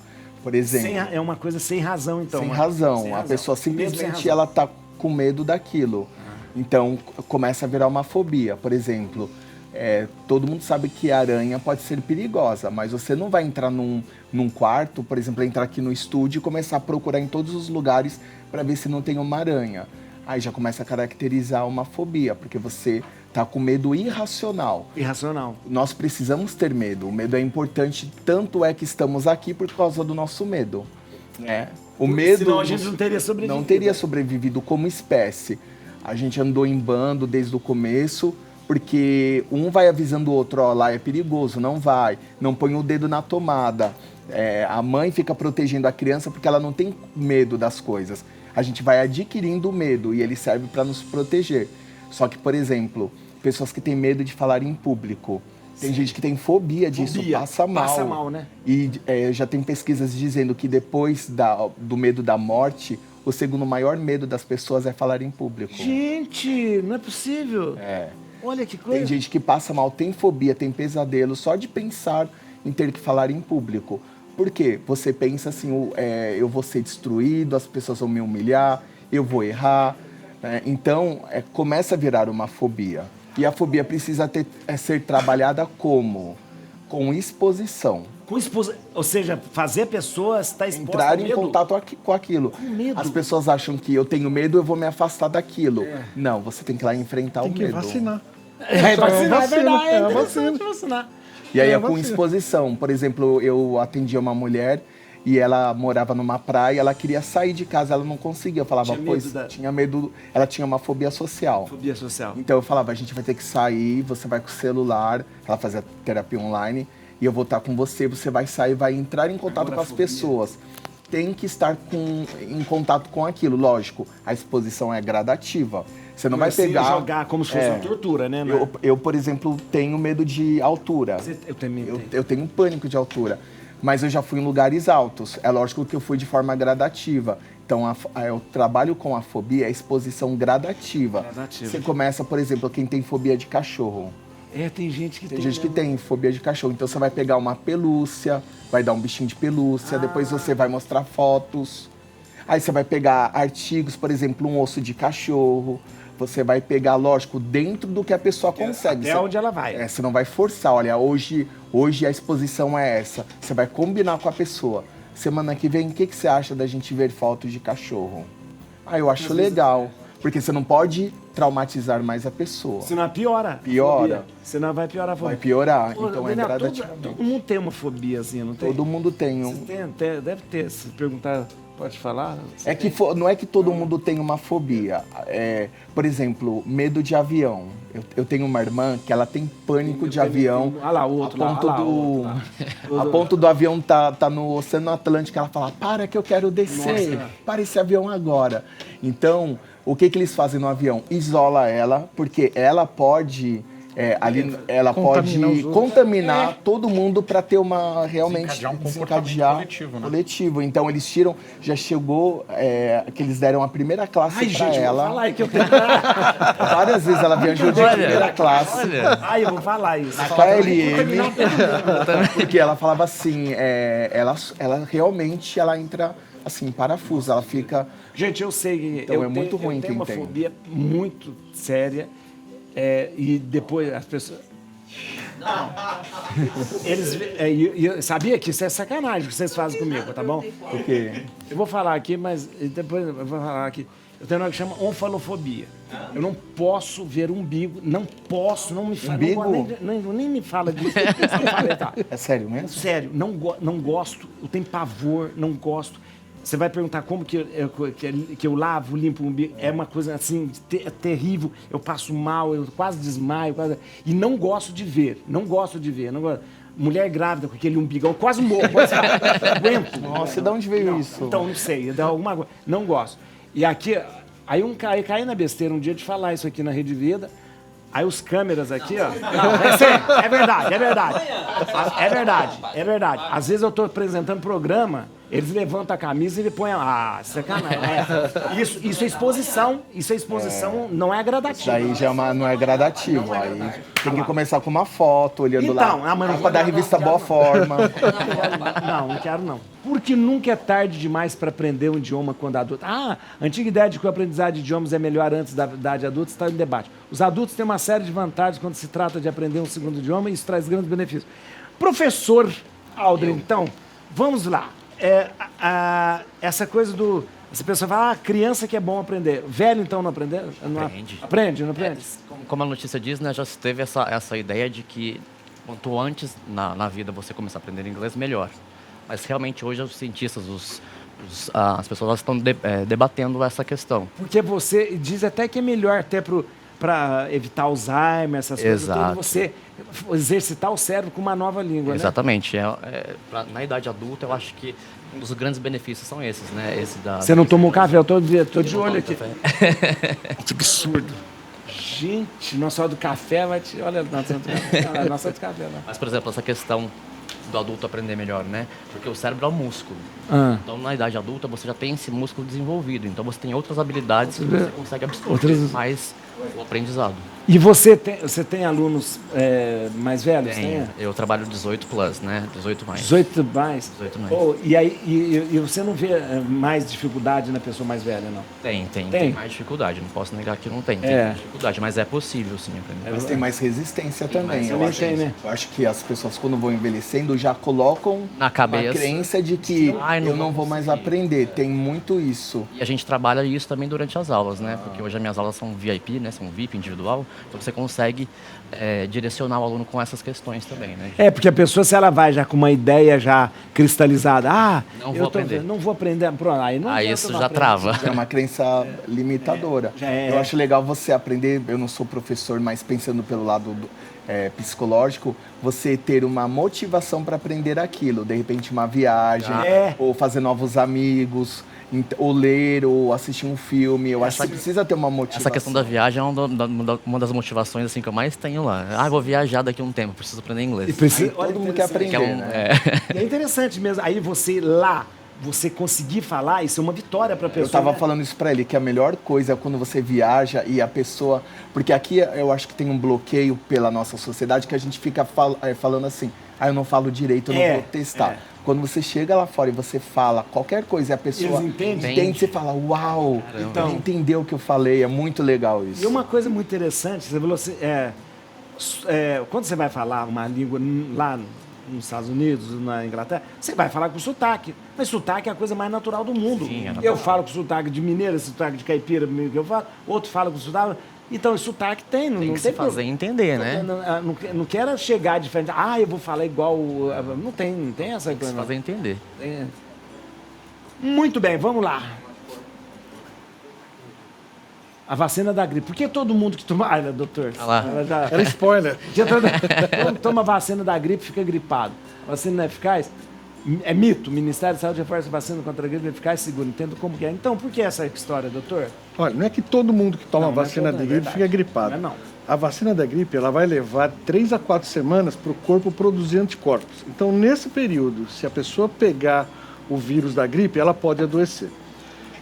Por exemplo... É uma coisa sem razão, então. Sem razão. A pessoa simplesmente ela está com medo daquilo. Então, começa a virar uma fobia. Por exemplo... todo mundo sabe que a aranha pode ser perigosa, mas você não vai entrar num quarto, por exemplo, entrar aqui no estúdio e começar a procurar em todos os lugares para ver se não tem uma aranha. Aí já começa a caracterizar uma fobia, porque você está com medo irracional. Irracional. Nós precisamos ter medo. O medo é importante, tanto é que estamos aqui por causa do nosso medo. né? O medo... Senão a gente não teria sobrevivido. Não teria sobrevivido como espécie. A gente andou em bando desde o começo, porque um vai avisando o outro, ó, lá é perigoso, não vai, não põe o dedo na tomada. A mãe fica protegendo a criança porque ela não tem medo das coisas. A gente vai adquirindo medo e ele serve para nos proteger. Só que, por exemplo, pessoas que têm medo de falar em público. Tem gente que tem fobia disso, passa mal. Passa mal, né? E já tem pesquisas dizendo que depois do medo da morte, o segundo maior medo das pessoas é falar em público. Gente, não é possível. Olha que coisa. Tem gente que passa mal, tem fobia, tem pesadelo só de pensar em ter que falar em público. Por quê? Você pensa assim, eu vou ser destruído, as pessoas vão me humilhar, eu vou errar. Então, começa a virar uma fobia. E a fobia precisa ser trabalhada como? Com exposição. Ou seja, fazer a pessoa estar exposta Entrar ao em medo. contato com aquilo. Com medo. As pessoas acham que eu tenho medo, eu vou me afastar daquilo. Não, você tem que ir lá enfrentar o medo. Tem que vacinar. Vacinar, é verdade. É vacina. interessante vacinar. E aí é com vacina. exposição. Por exemplo, eu atendia uma mulher e ela morava numa praia, ela queria sair de casa, ela não conseguia. Eu falava, tinha medo, ela tinha uma fobia social. Fobia social. Então eu falava, a gente vai ter que sair, você vai com o celular, ela fazia terapia online, e eu vou estar com você, você vai sair, vai entrar em contato com as pessoas. Tem que estar em contato com aquilo, lógico, a exposição é gradativa. Você não vai pegar... jogar como se fosse uma tortura, né? Eu, por exemplo, tenho medo de altura. Eu também tenho. Eu tenho pânico de altura. Mas eu já fui em lugares altos. É lógico que eu fui de forma gradativa. Então, eu trabalho com a fobia, a exposição gradativa. Você começa, por exemplo, quem tem fobia de cachorro. Tem gente que tem. Tem gente que tem fobia de cachorro. Então, você vai pegar uma pelúcia, vai dar um bichinho de pelúcia, depois você vai mostrar fotos. Aí você vai pegar artigos, por exemplo, um osso de cachorro. Você vai pegar, lógico, dentro do que a pessoa consegue. Até onde ela vai. Você não vai forçar. Olha, hoje a exposição é essa. Você vai combinar com a pessoa. Semana que vem, o que você acha da gente ver fotos de cachorro? Eu acho legal. Porque você não pode traumatizar mais a pessoa. Senão piora. Piora. Senão vai piorar a fobia. Vai piorar. Pô, então Daniel, gradativamente. Todo mundo tem uma fobia assim, não tem? Todo mundo tem um. Deve ter. Se perguntar, pode falar? Não é que todo mundo tem uma fobia. Por exemplo, medo de avião. Eu tenho uma irmã que ela tem pânico de avião. Olha lá, outro a ponto do avião tá no Oceano Atlântico. Uma fala, para que eu quero descer. Nossa. Para esse avião agora. Então, o que eles fazem no avião? Isola ela, porque ela pode... ela pode contaminar todo mundo para ter realmente desencadear um comportamento coletivo, né? coletivo. Então eles tiram, já chegou que eles deram a primeira classe para ela. Vou falar aí que eu tenho... Várias vezes ela viajou de primeira classe. Eu vou falar isso. Na KLM, porque ela falava assim, ela realmente entra assim, parafuso, ela fica... Gente, eu sei, então muito ruim eu tenho uma tem. fobia muito séria. E depois as pessoas... Eles... sabia que isso é sacanagem que vocês fazem comigo, tá bom? Por quê? Eu vou falar aqui, mas depois eu vou falar aqui. Eu tenho uma que chama onfalofobia. Eu não posso ver umbigo, não me fala... Umbigo? Nem me fala disso. É sério mesmo? Sério, não gosto, eu tenho pavor, não gosto. Você vai perguntar como que eu lavo, limpo o umbigo. É uma coisa assim, terrível. Eu passo mal, eu quase desmaio. E não gosto de ver. Não gosto. Mulher grávida com aquele umbigão, quase morro. Aguento. Nossa, de onde veio isso? Então, não sei. Alguma coisa. Não gosto. E aqui, aí caí na besteira um dia de falar isso aqui na Rede Vida. Aí os câmeras aqui, ó. Não, é sério, é verdade. Às vezes eu tô apresentando programa, eles levantam a camisa e ele põem sacanagem. Isso é exposição. Isso é exposição, não é gradativo. Isso aí já não é gradativo. Aí tem que começar com uma foto, olhando capa da revista Boa Forma. Não quero não. Porque nunca é tarde demais para aprender um idioma quando adulto. A antiga ideia de que o aprendizado de idiomas é melhor antes da idade adulta está em debate. Os adultos têm uma série de vantagens quando se trata de aprender um segundo idioma e isso traz grandes benefícios. Professor Aldrin, então, vamos lá. Essa coisa do... Essa pessoa fala, criança que é bom aprender. Velho, então, não aprender? Aprende, não aprende? Como a notícia diz, né, já se teve essa ideia de que quanto antes na vida você começar a aprender inglês, melhor. Mas realmente hoje os cientistas, os As pessoas estão debatendo essa questão. Porque você diz até que é melhor até para evitar Alzheimer, essas coisas, Exato. você exercitar o cérebro com uma nova língua, Exatamente. Na idade adulta, eu acho que um dos grandes benefícios são esses, né? Você não tomou café? Eu tô de olho aqui. Que absurdo. Gente, nossa hora do café vai te... Olha, nossa hora do café. Né? Mas, por exemplo, essa questão do adulto aprender melhor, né? Porque o cérebro é um músculo. Então, na idade adulta, você já tem esse músculo desenvolvido. Então, você tem outras habilidades que você consegue absorver mais o aprendizado. E você tem alunos mais velhos? Eu trabalho 18+, né? 18 mais. 18 mais? 18 mais. Oh, e aí, e você não vê mais dificuldade na pessoa mais velha, não? Tem mais dificuldade. Não posso negar que não tem. Tem mais dificuldade, mas é possível, sim, aprender. Mas tem mais resistência também. Eu acho que as pessoas, quando vão envelhecendo, já colocam na cabeça a crença de que eu não vou mais aprender. Tem muito isso. E a gente trabalha isso também durante as aulas, né? Porque hoje as minhas aulas são VIP, né? São VIP individual. Então você consegue direcionar o aluno com essas questões também, né? Porque a pessoa, se ela vai já com uma ideia já cristalizada, não vou aprender, pronto, aí isso já trava. É uma crença limitadora. Eu acho legal você aprender, eu não sou professor, mas pensando pelo lado psicológico, você ter uma motivação para aprender aquilo, de repente uma viagem, ou fazer novos amigos, ou ler, ou assistir um filme. Eu acho que você precisa ter uma motivação. Essa questão da viagem é uma das motivações assim, que eu mais tenho lá. Eu vou viajar daqui a um tempo, preciso aprender inglês. Todo mundo quer aprender, né? É interessante mesmo. Aí você conseguir falar, isso é uma vitória para a pessoa. Eu estava falando isso para ele, que a melhor coisa é quando você viaja e a pessoa... Porque aqui eu acho que tem um bloqueio pela nossa sociedade que a gente fica falando assim, eu não falo direito, eu não vou testar. Quando você chega lá fora e você fala qualquer coisa e a pessoa entende, você fala, uau, então entendeu o que eu falei, é muito legal isso. E uma coisa muito interessante, você falou assim, quando você vai falar uma língua lá nos Estados Unidos, na Inglaterra, você vai falar com sotaque. Mas sotaque é a coisa mais natural do mundo. Sim, eu falo com sotaque de mineiro, sotaque de caipira, que eu falo, outro fala com sotaque... Então, o sotaque tem que se fazer entender, né? Não quero chegar diferente. Eu vou falar igual... Não tem essa coisa. Tem que se fazer entender. Muito bem, vamos lá. A vacina da gripe. Por que todo mundo que toma... doutor. Era spoiler. Quando toma a vacina da gripe, fica gripado. A vacina não é eficaz? É mito. O Ministério da Saúde reforça a vacina contra a gripe eficaz e segura. Entendo como que é. Então, por que essa história, doutor? Olha, não é que todo mundo que toma vacina da gripe fica gripado. Não. A vacina da gripe ela vai levar 3 a 4 semanas para o corpo produzir anticorpos. Então, nesse período, se a pessoa pegar o vírus da gripe, ela pode adoecer.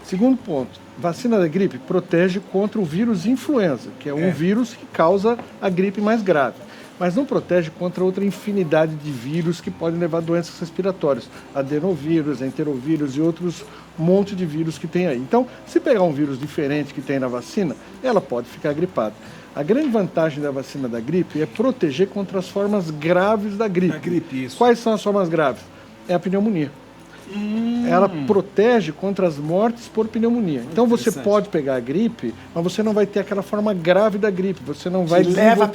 Segundo ponto, vacina da gripe protege contra o vírus influenza, que é um vírus que causa a gripe mais grave. Mas não protege contra outra infinidade de vírus que podem levar a doenças respiratórias. Adenovírus, enterovírus e outros monte de vírus que tem aí. Então, se pegar um vírus diferente que tem na vacina, ela pode ficar gripada. A grande vantagem da vacina da gripe é proteger contra as formas graves da gripe. Da gripe, isso. Quais são as formas graves? É a pneumonia. Ela protege contra as mortes por pneumonia. Então você pode pegar a gripe, mas você não vai ter aquela forma grave da gripe. Você não vai que leva a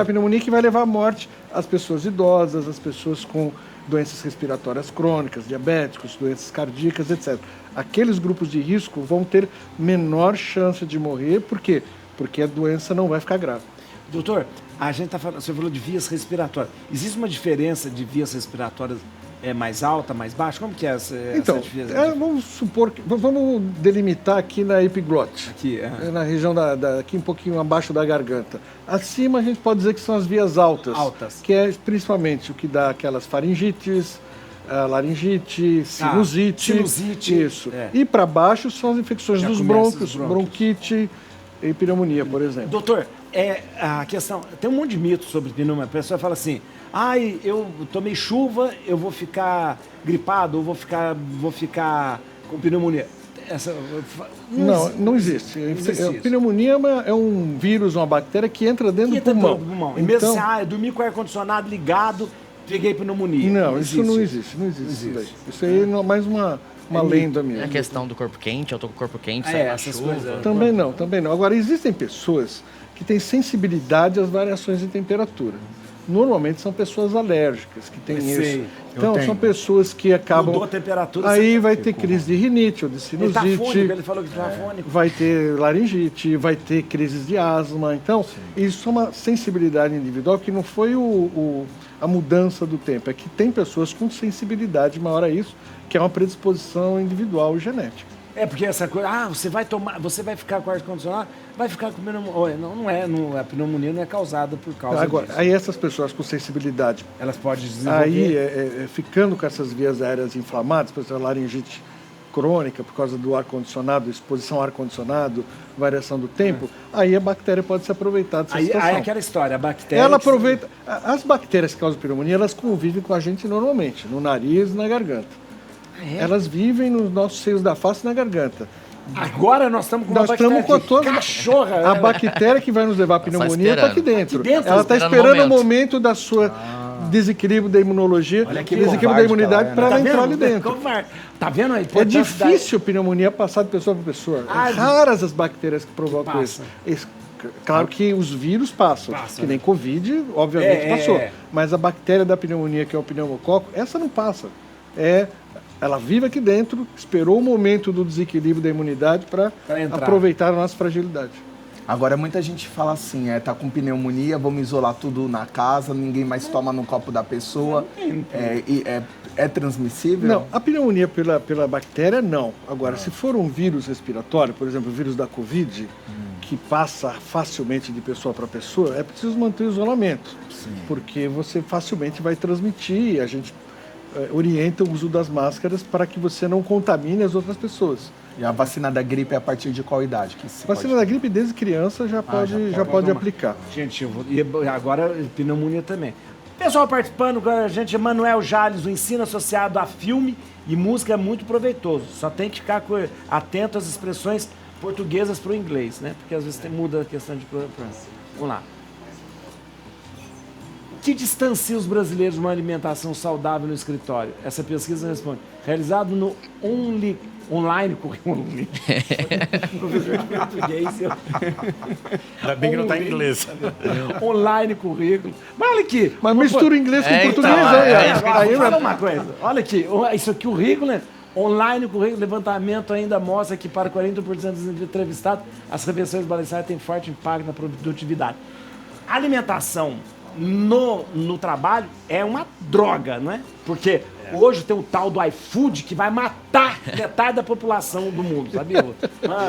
pneumonia, que vai levar à morte as pessoas idosas, as pessoas com doenças respiratórias crônicas, diabéticos, doenças cardíacas, etc. Aqueles grupos de risco vão ter menor chance de morrer. Por quê? Porque a doença não vai ficar grave. Doutor, a gente você falou de vias respiratórias. Existe uma diferença de vias respiratórias mais alta, mais baixa? Como que é essa diferença? Vamos supor que... Vamos delimitar aqui na epiglote. Aqui, na região aqui um pouquinho abaixo da garganta. Acima a gente pode dizer que são as vias altas. Que é principalmente o que dá aquelas faringites, laringite, sinusite. Isso. E para baixo são as infecções dos brônquios, bronquite e pneumonia, por exemplo. Doutor, a questão... Tem um monte de mito sobre pneumonia. A pessoa fala assim, eu tomei chuva, eu vou ficar gripado, ou vou ficar com pneumonia. Não existe. Pneumonia é um vírus, uma bactéria que entra dentro do pulmão. E mesmo assim, eu dormi com o ar-condicionado ligado, peguei pneumonia. Não existe. Isso aí é mais uma lenda mesmo. É a questão do corpo quente, eu tô com o corpo quente, essas coisas. Também não. Agora, existem pessoas que têm sensibilidade às variações de temperatura. normalmente são pessoas alérgicas que têm isso. Sei. Então, são pessoas que acabam... Mudou a temperatura. Aí você vai tá- ter crise de rinite ou de Ele tá sinusite. fônico, ele falou que tá fônico. Vai ter laringite, vai ter crises de asma. Então, isso é uma sensibilidade individual que não foi a mudança do tempo. É que tem pessoas com sensibilidade maior a isso, que é uma predisposição individual e genética. É, porque essa coisa, você vai ficar com ar-condicionado, vai ficar com pneumonia. A pneumonia não é causada por causa Agora, disso. aí essas pessoas com sensibilidade, Elas podem desenvolver... aí ficando com essas vias aéreas inflamadas, por exemplo, laringite crônica por causa do ar-condicionado, exposição ao ar-condicionado, variação do tempo, aí a bactéria pode se aproveitar dessa situação. Aí é aquela história, a bactéria... Ela aproveita... As bactérias que causam pneumonia, elas convivem com a gente normalmente, no nariz e na garganta. Elas vivem nos nossos seios da face e na garganta. Agora nós estamos com uma Nós bactéria estamos com aqui, toda cachorra. a bactéria que vai nos levar à pneumonia está aqui dentro. Aqui dentro, Ela está esperando esperando o o momento da sua desequilíbrio da imunologia, que desequilíbrio da covarde imunidade que ela é, para né? ela entrar ali dentro. Tá vendo a É importância difícil a pneumonia passar de pessoa para pessoa. Ah, Raras as bactérias que provocam passa. isso. Claro que os vírus passam, Passa, que nem Covid, obviamente É, passou. é. Mas a bactéria da pneumonia, que é o pneumococo, essa não passa. Ela vive aqui dentro, esperou o momento do desequilíbrio da imunidade para Pra entrar. aproveitar a nossa fragilidade. Agora, muita gente fala assim, tá com pneumonia, vamos isolar tudo na casa, ninguém mais toma no copo da pessoa. É transmissível? Não, a pneumonia pela bactéria, não. Agora, se for um vírus respiratório, por exemplo, o vírus da Covid, que passa facilmente de pessoa para pessoa, é preciso manter o isolamento. Porque você facilmente vai transmitir e a gente orienta o uso das máscaras para que você não contamine as outras pessoas. E a vacina da gripe é a partir de qual idade? Que se Vacina da gripe, desde criança, já pode aplicar. Gente, e agora pneumonia também. Pessoal participando com a gente, Manuel Jales, o ensino associado a filme e música é muito proveitoso. Só tem que ficar atento às expressões portuguesas para o inglês, né? Porque às vezes muda a questão de... Vamos lá. O que distancia os brasileiros de uma alimentação saudável no escritório? Essa pesquisa responde. Realizado no online currículo. Professor de português. Ainda bem que não está em inglês. Online currículo. Mas olha aqui. Mas mistura inglês com português, Aí, fala uma coisa. Olha aqui. Isso aqui, o currículo, né? Online currículo, levantamento ainda mostra que para 40% dos entrevistados, as refeições balanceadas têm forte impacto na produtividade. A alimentação no trabalho é uma droga, não é? Porque hoje tem o tal do iFood que vai matar metade da população do mundo, sabia?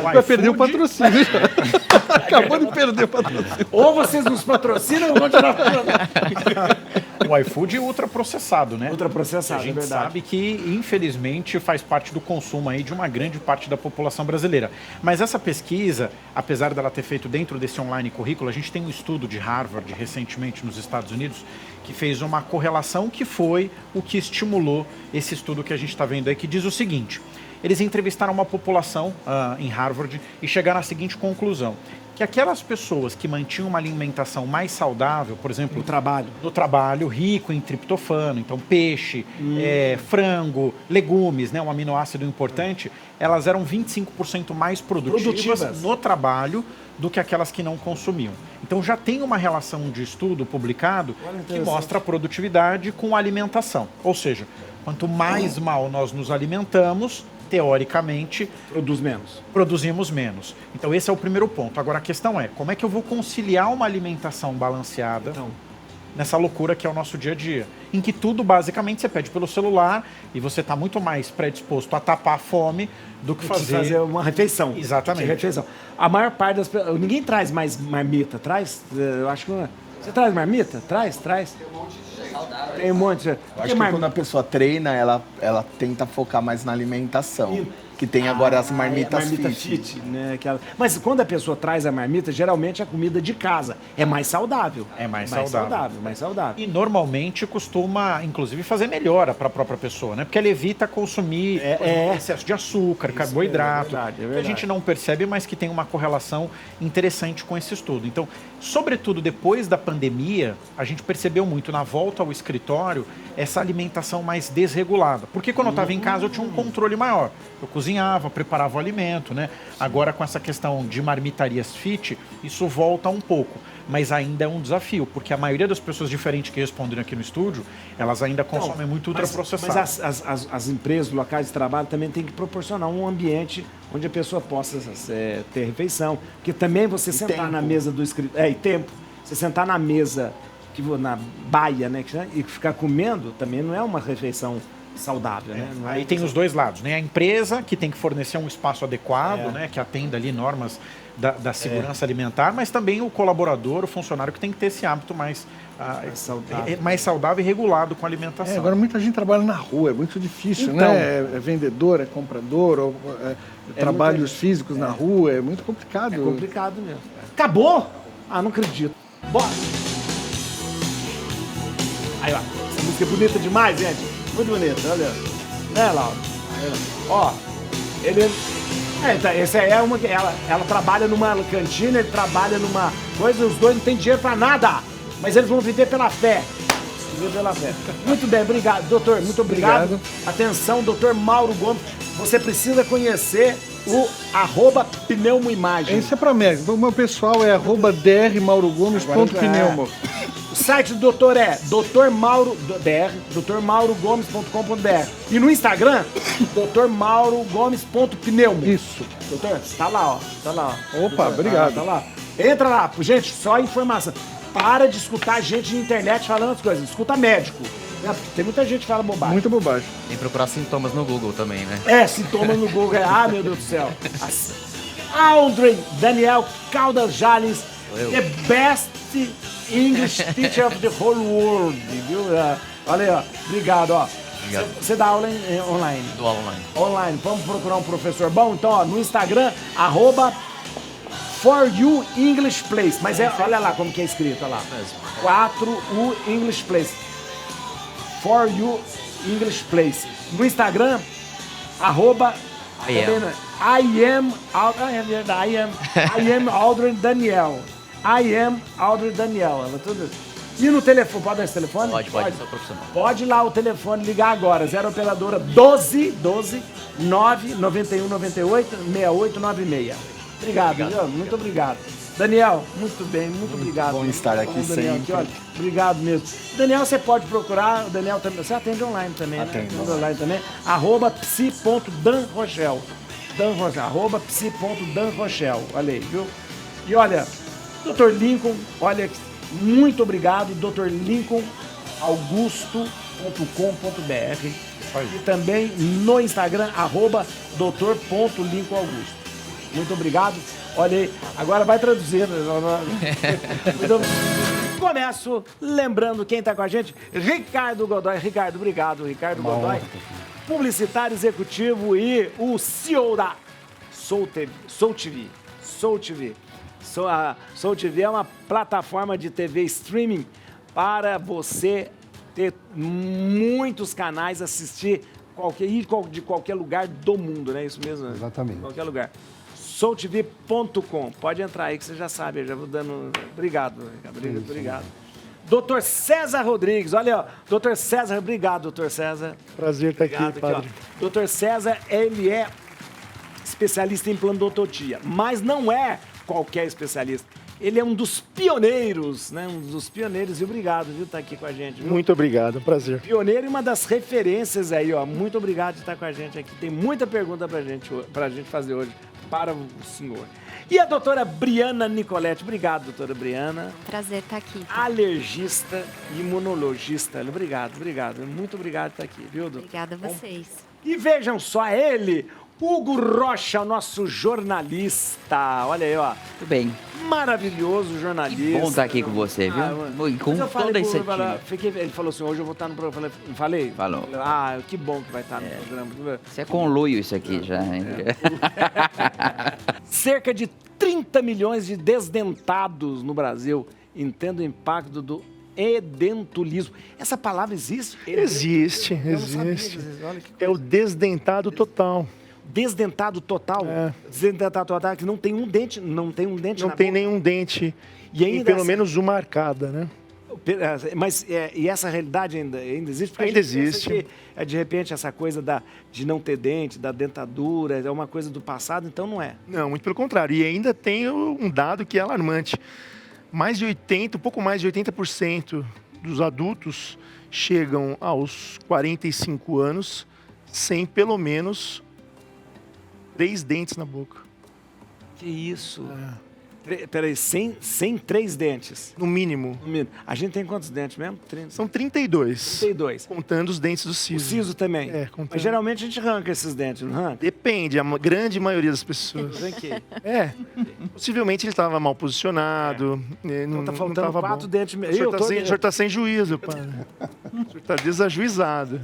Vai perder o patrocínio. Acabou de perder o patrocínio. Ou vocês nos patrocinam ou vão tirar O iFood é ultraprocessado, né? ultraprocessado, A é gente verdade. sabe que, infelizmente, faz parte do consumo aí de uma grande parte da população brasileira. Mas essa pesquisa, apesar dela ter feito dentro desse online currículo, a gente tem um estudo de Harvard, recentemente, nos Estados Unidos, que fez uma correlação que foi o que estimulou esse estudo que a gente está vendo aí, que diz o seguinte. Eles entrevistaram uma população em Harvard e chegaram à seguinte conclusão. Que aquelas pessoas que mantinham uma alimentação mais saudável, por exemplo... No trabalho, rico em triptofano, então peixe, frango, legumes, né, um aminoácido importante, elas eram 25% mais produtivas no trabalho do que aquelas que não consumiam. Então já tem uma relação de estudo publicado que mostra a produtividade com a alimentação. Ou seja, quanto mais mal nós nos alimentamos, teoricamente, produzimos menos. Então esse é o primeiro ponto. Agora a questão é, como é que eu vou conciliar uma alimentação balanceada nessa loucura que é o nosso dia a dia? Em que tudo, basicamente, você pede pelo celular e você está muito mais predisposto a tapar a fome do que fazer uma refeição. Exatamente. A maior parte das pessoas... Ninguém traz mais marmita, traz? Eu acho que... Você traz marmita? Traz. Tem um monte. Eu acho que quando a pessoa treina, ela tenta focar mais na alimentação. Que tem agora as marmitas fit. Né? Mas quando a pessoa traz a marmita, geralmente a comida de casa é mais saudável. É mais saudável. Mais saudável. E normalmente costuma, inclusive, fazer melhora para a própria pessoa, né? Porque ela evita consumir excesso de açúcar, carboidrato. É verdade. Que a gente não percebe, mas que tem uma correlação interessante com esse estudo. Então, sobretudo depois da pandemia, a gente percebeu muito na volta ao escritório essa alimentação mais desregulada. Porque quando eu estava em casa, eu tinha um controle maior. Eu cozinhava, cozinhava, preparava o alimento, né? Agora, com essa questão de marmitarias fit, isso volta um pouco. Mas ainda é um desafio, porque a maioria das pessoas diferentes que responderam aqui no estúdio, elas ainda consomem muito ultraprocessado. Mas as empresas, locais de trabalho também têm que proporcionar um ambiente onde a pessoa possa ter refeição. Porque também você sentar na mesa do escritório... e tempo. Você sentar na mesa, na baia, né? E ficar comendo também não é uma refeição saudável, né? Aí tem os dois lados, né? A empresa, que tem que fornecer um espaço adequado, né? Que atenda ali normas da segurança alimentar, mas também o colaborador, o funcionário, que tem que ter esse hábito mais saudável e regulado com a alimentação. Agora muita gente trabalha na rua, é muito difícil, então, né? É vendedor, é comprador, trabalhos físicos na rua, é muito complicado. É complicado mesmo. Acabou? Ah, não acredito. Bora! Aí, ó. Essa música é bonita demais, gente. Muito bonita, olha. Né, Laura? Ó, ele... então, essa é uma que ela trabalha numa cantina, ele trabalha numa coisa, os dois não têm dinheiro pra nada, mas eles vão viver pela fé. Viver pela fé. Muito bem, obrigado, doutor, muito obrigado. Atenção, doutor Mauro Gomes, você precisa conhecer o @pneumoimagem. Isso é pra médico. O meu pessoal é @drmaurogomes.pneumo. O site do doutor é drmaurogomes.com.br. E no Instagram, drmaurogomes.pneumo. Isso. Doutor, tá lá, ó. Tá lá, ó. Opa, doutor, obrigado. Tá lá. Entra lá, gente, só informação. Para de escutar gente de internet falando as coisas. Escuta médico. Né? Tem muita gente que fala bobagem. Muita bobagem. Tem que procurar sintomas no Google também, né? Sintomas no Google. Ah, meu Deus do céu. Audrey Daniel Caldas Jales, the best English teacher of the whole world, viu? Olha aí, ó. Obrigado, ó. Obrigado. Você dá aula online? Do online. Online. Vamos procurar um professor bom? Então, ó, no Instagram, @4UEnglishPlace. Mas olha lá como que é escrito, olha lá. 4U English Place. 4U English Place. No Instagram, I am Audrey Daniel. I am Audrey Daniel. E no telefone, pode dar esse telefone? Pode, sou profissional. Pode ir lá o telefone, ligar agora. 0 operadora 12 991 98 6896. Obrigado, viu? Muito obrigado. Daniel, muito bem, muito obrigado. Bom estar aqui Daniel, sempre. olha, obrigado mesmo. Daniel, você pode procurar, o Daniel também, você atende online também, Atendo. né? Online também, @psi.danrochel. @psi.danrochel, olha aí, viu? E olha, Dr. Lincoln, olha, muito obrigado, Dr. Lincoln Augusto.com.br e também no Instagram, @dr.lincolnaugusto. Muito obrigado. Olha aí, agora vai traduzir. Então, começo lembrando quem está com a gente, Ricardo Godoy. Ricardo, obrigado, Ricardo Godoy. Publicitário executivo e o CEO da Soul TV. Soul TV é uma plataforma de TV streaming para você ter muitos canais, assistir de qualquer lugar do mundo, né? Isso mesmo? Exatamente. Qualquer lugar. soultv.com. Pode entrar aí que você já sabe, eu já vou dando... Obrigado, Ricardo. Obrigado. Dr. César Rodrigues, olha, ó. Dr. César, obrigado, Dr. César. Prazer estar aqui, padre. Dr. César, ele é especialista em planodontia, mas não é qualquer especialista. Ele é um dos pioneiros, né? Um dos pioneiros, e obrigado, viu, estar aqui com a gente. Viu? Muito obrigado, prazer. Pioneiro e uma das referências aí, ó. Muito obrigado de estar com a gente aqui. Tem muita pergunta pra gente fazer hoje para o senhor. E a doutora Briana Nicoletti. Obrigado, doutora Briana. Prazer estar aqui. Alergista e imunologista. Obrigado. Muito obrigado por estar aqui, viu, doutor? Obrigada a vocês. E vejam só ele, Hugo Rocha, o nosso jornalista. Olha aí, ó. Tudo bem. Maravilhoso jornalista. Que bom estar aqui com você, viu? Com toda essa Ele falou assim, hoje eu vou estar no programa. Falei? Falou. Ah, que bom que vai estar no programa. Isso é conluio isso aqui já, hein? Cerca de 30 milhões de desdentados no Brasil. Entenda o impacto do edentulismo. Essa palavra existe? Existe. Olha que É o desdentado total. desdentado total. Desdentado total, que não tem um dente, não tem nenhum dente e ainda pelo assim, menos uma arcada, né? Mas e essa realidade ainda existe? Porque Ainda a gente pensa existe. que, de repente, essa coisa de não ter dente, da dentadura, é uma coisa do passado, então não é. Não, muito pelo contrário. E ainda tem um dado que é alarmante. Um pouco mais de 80% dos adultos chegam aos 45 anos sem pelo menos 3 dentes na boca. Que isso? Peraí, sem 3 dentes? No mínimo. No mínimo. A gente tem quantos dentes mesmo? 30. São 32. 32. Contando os dentes do siso. O siso também? Contando. Mas geralmente a gente arranca esses dentes, não arranca? Depende, a grande maioria das pessoas. Arranquei. Possivelmente ele estava mal posicionado. Então tá faltando tava 4 bom. dentes O mesmo. senhor está sem juízo, pai. O senhor está desajuizado.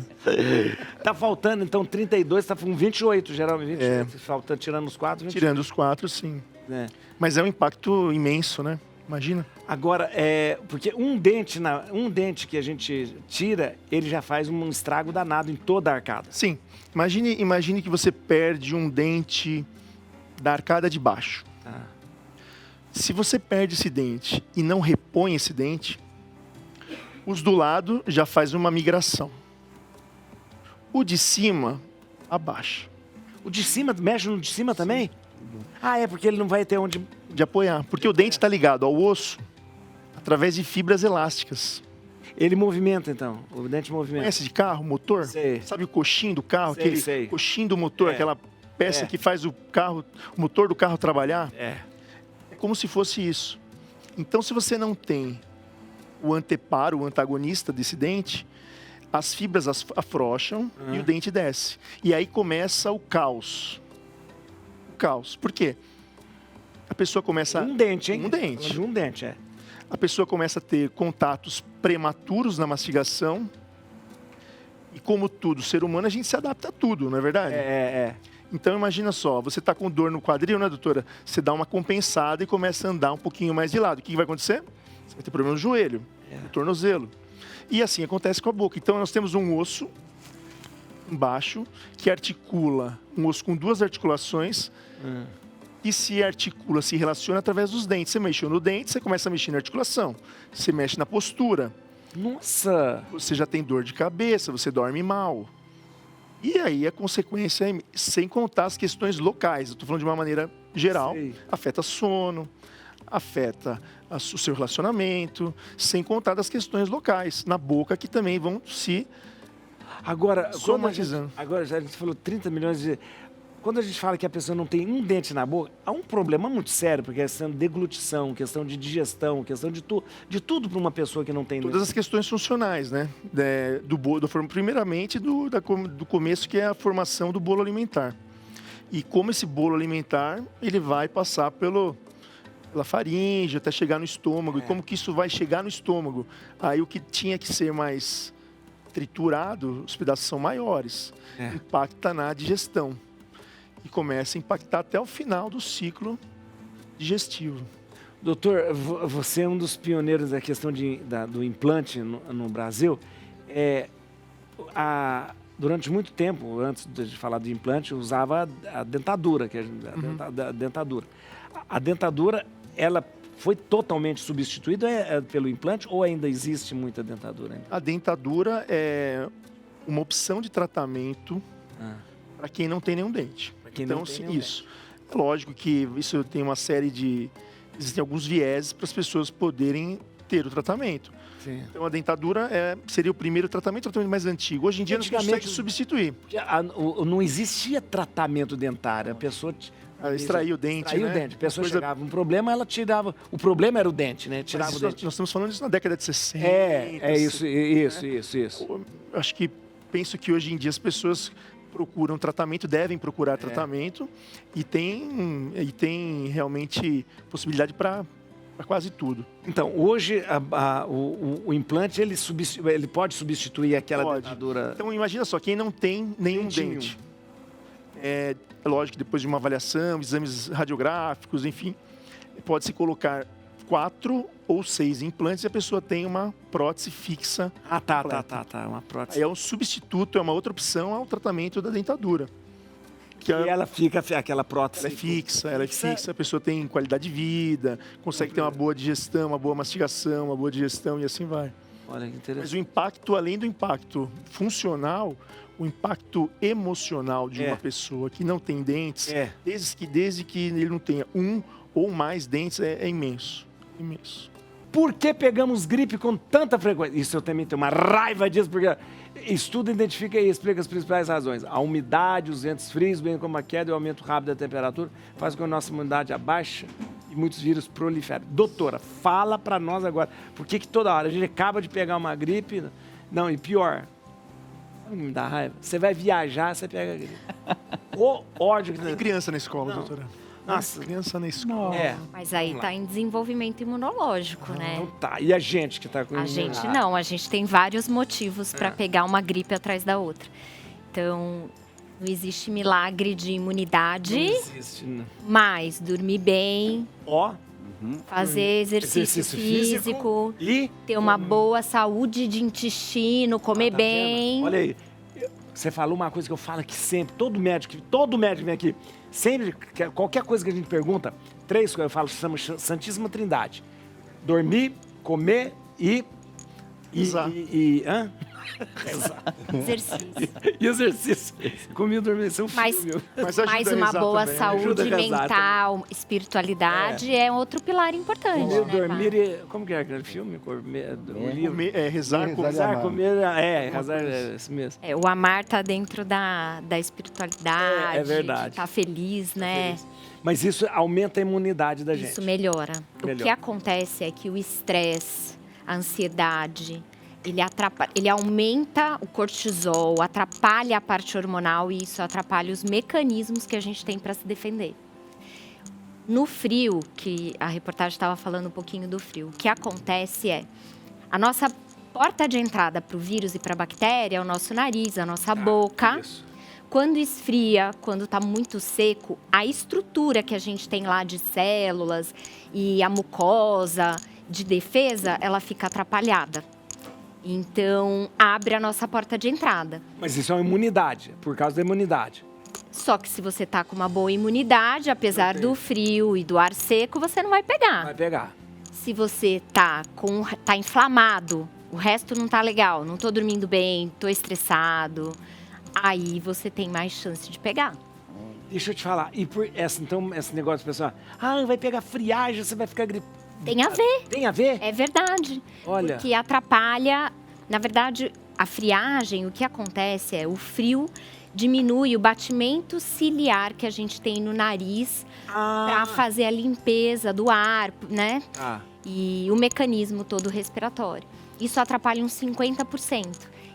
Tá faltando, então, 32, tá com 28, geralmente. 28. Faltando, tirando os 4, 28. Tirando os 4, sim. Mas é um impacto imenso, né? Imagina. Agora, porque um dente que a gente tira, ele já faz um estrago danado em toda a arcada. Sim. Imagine que você perde um dente da arcada de baixo. Se você perde esse dente e não repõe esse dente, os do lado já faz uma migração. O de cima abaixa. O de cima, mexe no de cima também? Porque ele não vai ter onde... De apoiar. Porque o dente está ligado ao osso através de fibras elásticas. Ele movimenta, então? O dente movimenta? Conhece de carro, motor? Sei. Sabe o coxinho do carro? Sei. Coxinho do motor, aquela peça que faz o motor do carro trabalhar? É como se fosse isso. Então, se você não tem o anteparo, o antagonista desse dente, as fibras afrouxam e o dente desce. E aí começa o caos. Por quê? A pessoa começa... Um dente, hein? Um dente. De um dente, A pessoa começa a ter contatos prematuros na mastigação. E como todo ser humano, a gente se adapta a tudo, não é verdade? Então, imagina só, você está com dor no quadril, né, doutora? Você dá uma compensada e começa a andar um pouquinho mais de lado. O que vai acontecer? Você vai ter problema no joelho, no tornozelo. E assim acontece com a boca. Então, nós temos um osso embaixo que articula, um osso com 2 articulações, e se articula, se relaciona através dos dentes. Você mexeu no dente, você começa a mexer na articulação. Você mexe na postura. Nossa! Você já tem dor de cabeça, você dorme mal. E aí a consequência é, sem contar as questões locais. Eu estou falando de uma maneira geral. Afeta sono, afeta o seu relacionamento, sem contar das questões locais, na boca, que também vão se somatizando. Agora, já a gente falou 30 milhões de... Quando a gente fala que a pessoa não tem um dente na boca, há um problema muito sério, porque é questão de deglutição, questão de digestão, questão de tudo para uma pessoa que não tem dente. Todas as questões funcionais, né? Primeiramente do começo, que é a formação do bolo alimentar. E como esse bolo alimentar, ele vai passar pela faringe até chegar no estômago. E como que isso vai chegar no estômago? Aí o que tinha que ser mais triturado, os pedaços são maiores. Impacta na digestão. E começa a impactar até o final do ciclo digestivo. Doutor, você é um dos pioneiros da questão do implante no Brasil. Durante muito tempo, antes de falar de implante, usava a dentadura. A dentadura, ela foi totalmente substituída pelo implante ou ainda existe muita dentadura? A dentadura é uma opção de tratamento para quem não tem nenhum dente. Então, sim, isso. É lógico que isso tem uma série de... Existem alguns vieses para as pessoas poderem ter o tratamento. Sim. Então, a dentadura seria o primeiro tratamento mais antigo. Hoje em dia, não consegue substituir. Não existia tratamento dentário. A pessoa... extraía o dente, extraía o dente. A pessoa chegava um problema, ela tirava... O problema era o dente, né? Tirava o dente. Nós estamos falando disso na década de 60. Isso. Acho que penso que hoje em dia as pessoas procuram tratamento, devem procurar tratamento e tem realmente possibilidade para quase tudo. Então, hoje o implante ele pode substituir aquela dentadura? Então, imagina só, quem não tem nenhum dente. É lógico que depois de uma avaliação, exames radiográficos, enfim, pode-se colocar 4 ou 6 implantes e a pessoa tem uma prótese fixa. Tá. Uma prótese. Aí é um substituto, é uma outra opção ao tratamento da dentadura. porque E ela fica, aquela prótese. ela é fixa, a pessoa tem qualidade de vida, consegue ter uma boa digestão, uma boa mastigação, uma boa digestão e assim vai. Olha que interessante. Mas o impacto, além do impacto funcional, o impacto emocional de uma pessoa que não tem dentes, desde que ele não tenha um ou mais dentes, é imenso. Imenso. Por que pegamos gripe com tanta frequência? Isso eu também tenho uma raiva disso, porque estudo identifica e explica as principais razões. A umidade, os ventos frios, bem como a queda e o aumento rápido da temperatura, faz com que a nossa imunidade abaixe e muitos vírus proliferem. Doutora, fala pra nós agora, por que toda hora a gente acaba de pegar uma gripe, não, e pior, me dá raiva, você vai viajar, você pega a gripe. O ódio que tem criança na escola, doutora. Nossa, criança na escola. Mas aí tá em desenvolvimento imunológico, né? Não tá. E a gente que tá com... A gente não, a gente tem vários motivos para pegar uma gripe atrás da outra. Então, não existe milagre de imunidade, Não existe, não. mas dormir bem, fazer exercício físico e ter uma boa saúde de intestino, comer bem. Olha aí, você falou uma coisa que eu falo aqui sempre, todo médico vem aqui, sempre, qualquer coisa que a gente pergunta, 3 coisas, eu falo, chama Santíssima Trindade. Dormir, comer e hã? Exercício. E exercício. Comer e dormir, isso é um Mas filme. mais uma boa também. saúde Ajuda a rezar mental, espiritualidade é outro pilar importante. Comer, né, dormir Fábio? e... Como que é aquele filme? O livro? Rezar, Rezar, comer... rezar, isso mesmo. O amar tá dentro da espiritualidade, É verdade. de tá feliz, né? Feliz. Mas isso aumenta a imunidade da gente. Isso melhora. O Melhora. que acontece é que o estresse, a ansiedade, ele aumenta o cortisol, atrapalha a parte hormonal e isso atrapalha os mecanismos que a gente tem para se defender. No frio, que a reportagem estava falando um pouquinho do frio, o que acontece é a nossa porta de entrada para o vírus e para a bactéria é o nosso nariz, a nossa boca. Isso. Quando esfria, quando está muito seco, a estrutura que a gente tem lá de células e a mucosa de defesa, ela fica atrapalhada. Então, abre a nossa porta de entrada. Mas isso é uma imunidade, por causa da imunidade. Só que se você está com uma boa imunidade, apesar do frio e do ar seco, você não vai pegar. Vai pegar. Se você tá inflamado, o resto não tá legal, não tô dormindo bem, tô estressado, aí você tem mais chance de pegar. Deixa eu te falar, e por então, esse negócio, pessoal, vai pegar friagem, você vai ficar gripado. Tem a ver. Tem a ver? É verdade. Olha. Porque atrapalha, na verdade, a friagem, o que acontece é o frio diminui o batimento ciliar que a gente tem no nariz para fazer a limpeza do ar, né? E o mecanismo todo respiratório. Isso atrapalha uns 50%.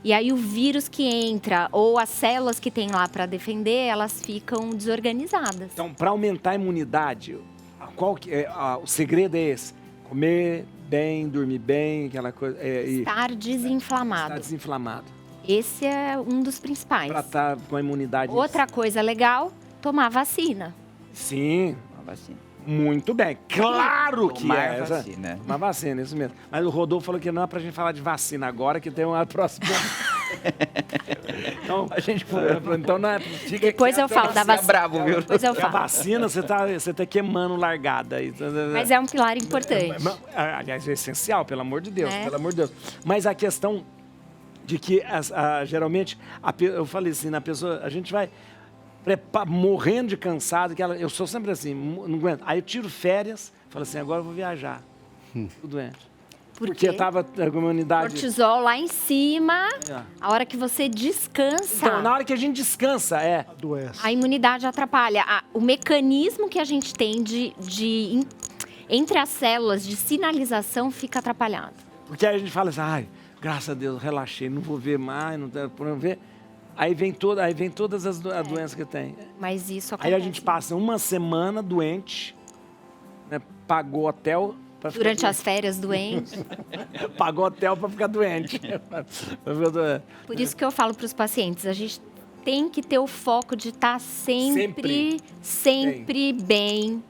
E aí o vírus que entra ou as células que tem lá para defender, elas ficam desorganizadas. Então, para aumentar a imunidade, o segredo é esse? Comer bem, dormir bem, aquela coisa. Estar desinflamado. Estar desinflamado. Esse é um dos principais. Para estar com a imunidade. Outra coisa legal, tomar vacina. Sim. Uma vacina. Muito bem. Claro que Tomar vacina. Uma vacina, isso mesmo. Mas o Rodolfo falou que não é pra gente falar de vacina agora, que tem uma próxima. Então, então não é. Depois eu falo da vacina. Bravo, viu? Depois eu A falo. vacina, você tá queimando largada. Mas é um pilar importante. Aliás, é essencial, pelo amor de Deus, Né? pelo amor de Deus. Mas a questão de que, geralmente, eu falei assim, na pessoa, a gente vai morrendo de cansado, eu sou sempre assim, não aguento. Aí eu tiro férias, falo assim, agora eu vou viajar. Tudo doente. Porque eu tava com a imunidade... Cortisol lá em cima, a hora que você descansa, Então, na hora que a gente descansa, Adoece. a imunidade atrapalha. O mecanismo que a gente tem entre as células de sinalização fica atrapalhado. Porque aí a gente fala assim, graças a Deus, relaxei, não vou ver mais, não vou ver. Aí vem todas as doenças que tem. Mas isso acontece. Aí a gente passa uma semana doente, né, pagou hotel... Durante as férias, doente. Pagou hotel para ficar doente. Por isso que eu falo para os pacientes, a gente tem que ter o foco de estar sempre bem.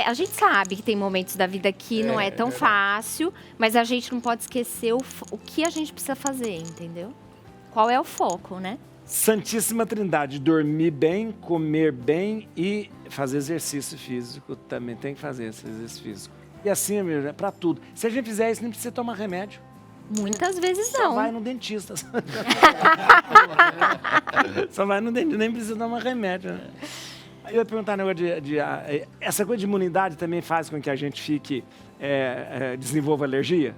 A gente sabe que tem momentos da vida que não é tão fácil, mas a gente não pode esquecer o que a gente precisa fazer, entendeu? Qual é o foco, né? Santíssima Trindade, dormir bem, comer bem e fazer exercício físico. Também tem que fazer esse exercício físico. E assim, é pra tudo. Se a gente fizer isso, nem precisa tomar remédio. Muitas vezes Só não. vai no dentista. Só vai no dentista, nem precisa tomar remédio. Né? Aí eu ia perguntar um negócio essa coisa de imunidade também faz com que a gente fique... desenvolva alergia?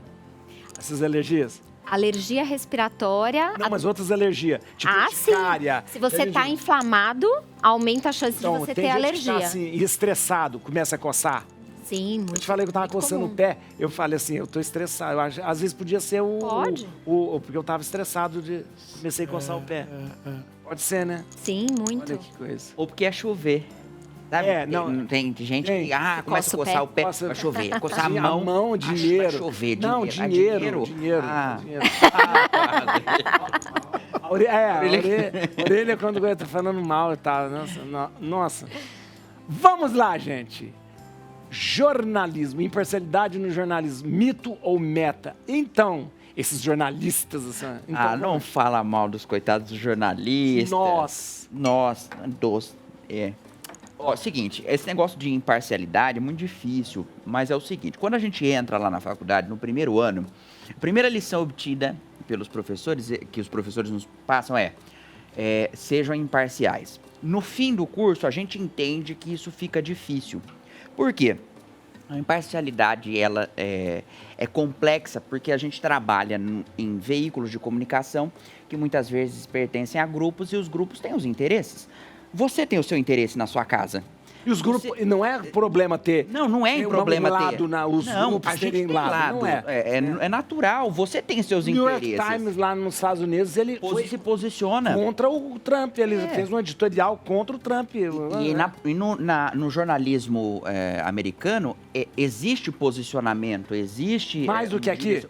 Essas alergias? Alergia respiratória... Não, mas outras alergias. Tipo sim. urticária. Se você está inflamado, aumenta a chance de você ter alergia. Que tá, assim, estressado, começa a coçar. Sim, muito. Eu te falei que eu tava coçando o pé. Eu falei assim, eu tô estressado. Eu acho, às vezes podia ser Pode. porque eu tava estressado comecei a coçar o pé. Pode ser, né? Sim, muito. Olha que coisa. Ou porque é chover. Sabe? Tem gente que começa a coçar o pé, vai chover. Coçar a mão, dinheiro. Vai chover, Não, dinheiro. dinheiro. Ah. Dinheiro. A orelha quando tá falando mal e tal. Nossa. Vamos lá, gente. Jornalismo, imparcialidade no jornalismo, mito ou meta? Então, esses jornalistas... Assim, então, não fala mal dos coitados dos jornalistas. Nós. Ó, seguinte, esse negócio de imparcialidade é muito difícil, mas é o seguinte, quando a gente entra lá na faculdade, no primeiro ano, a primeira lição obtida pelos professores, que os professores nos passam sejam imparciais. No fim do curso, a gente entende que isso fica difícil. Por quê? A imparcialidade ela é complexa porque a gente trabalha em veículos de comunicação que muitas vezes pertencem a grupos e os grupos têm os interesses. Você tem o seu interesse na sua casa. E os grupos, não é problema ter... Não é problema ter. Os grupos terem lado. Não é. É natural, você tem seus interesses. New York Times lá nos Estados Unidos, ele se posiciona contra o Trump. Ele fez um editorial contra o Trump. No jornalismo americano, existe posicionamento, existe... Mais do que aqui?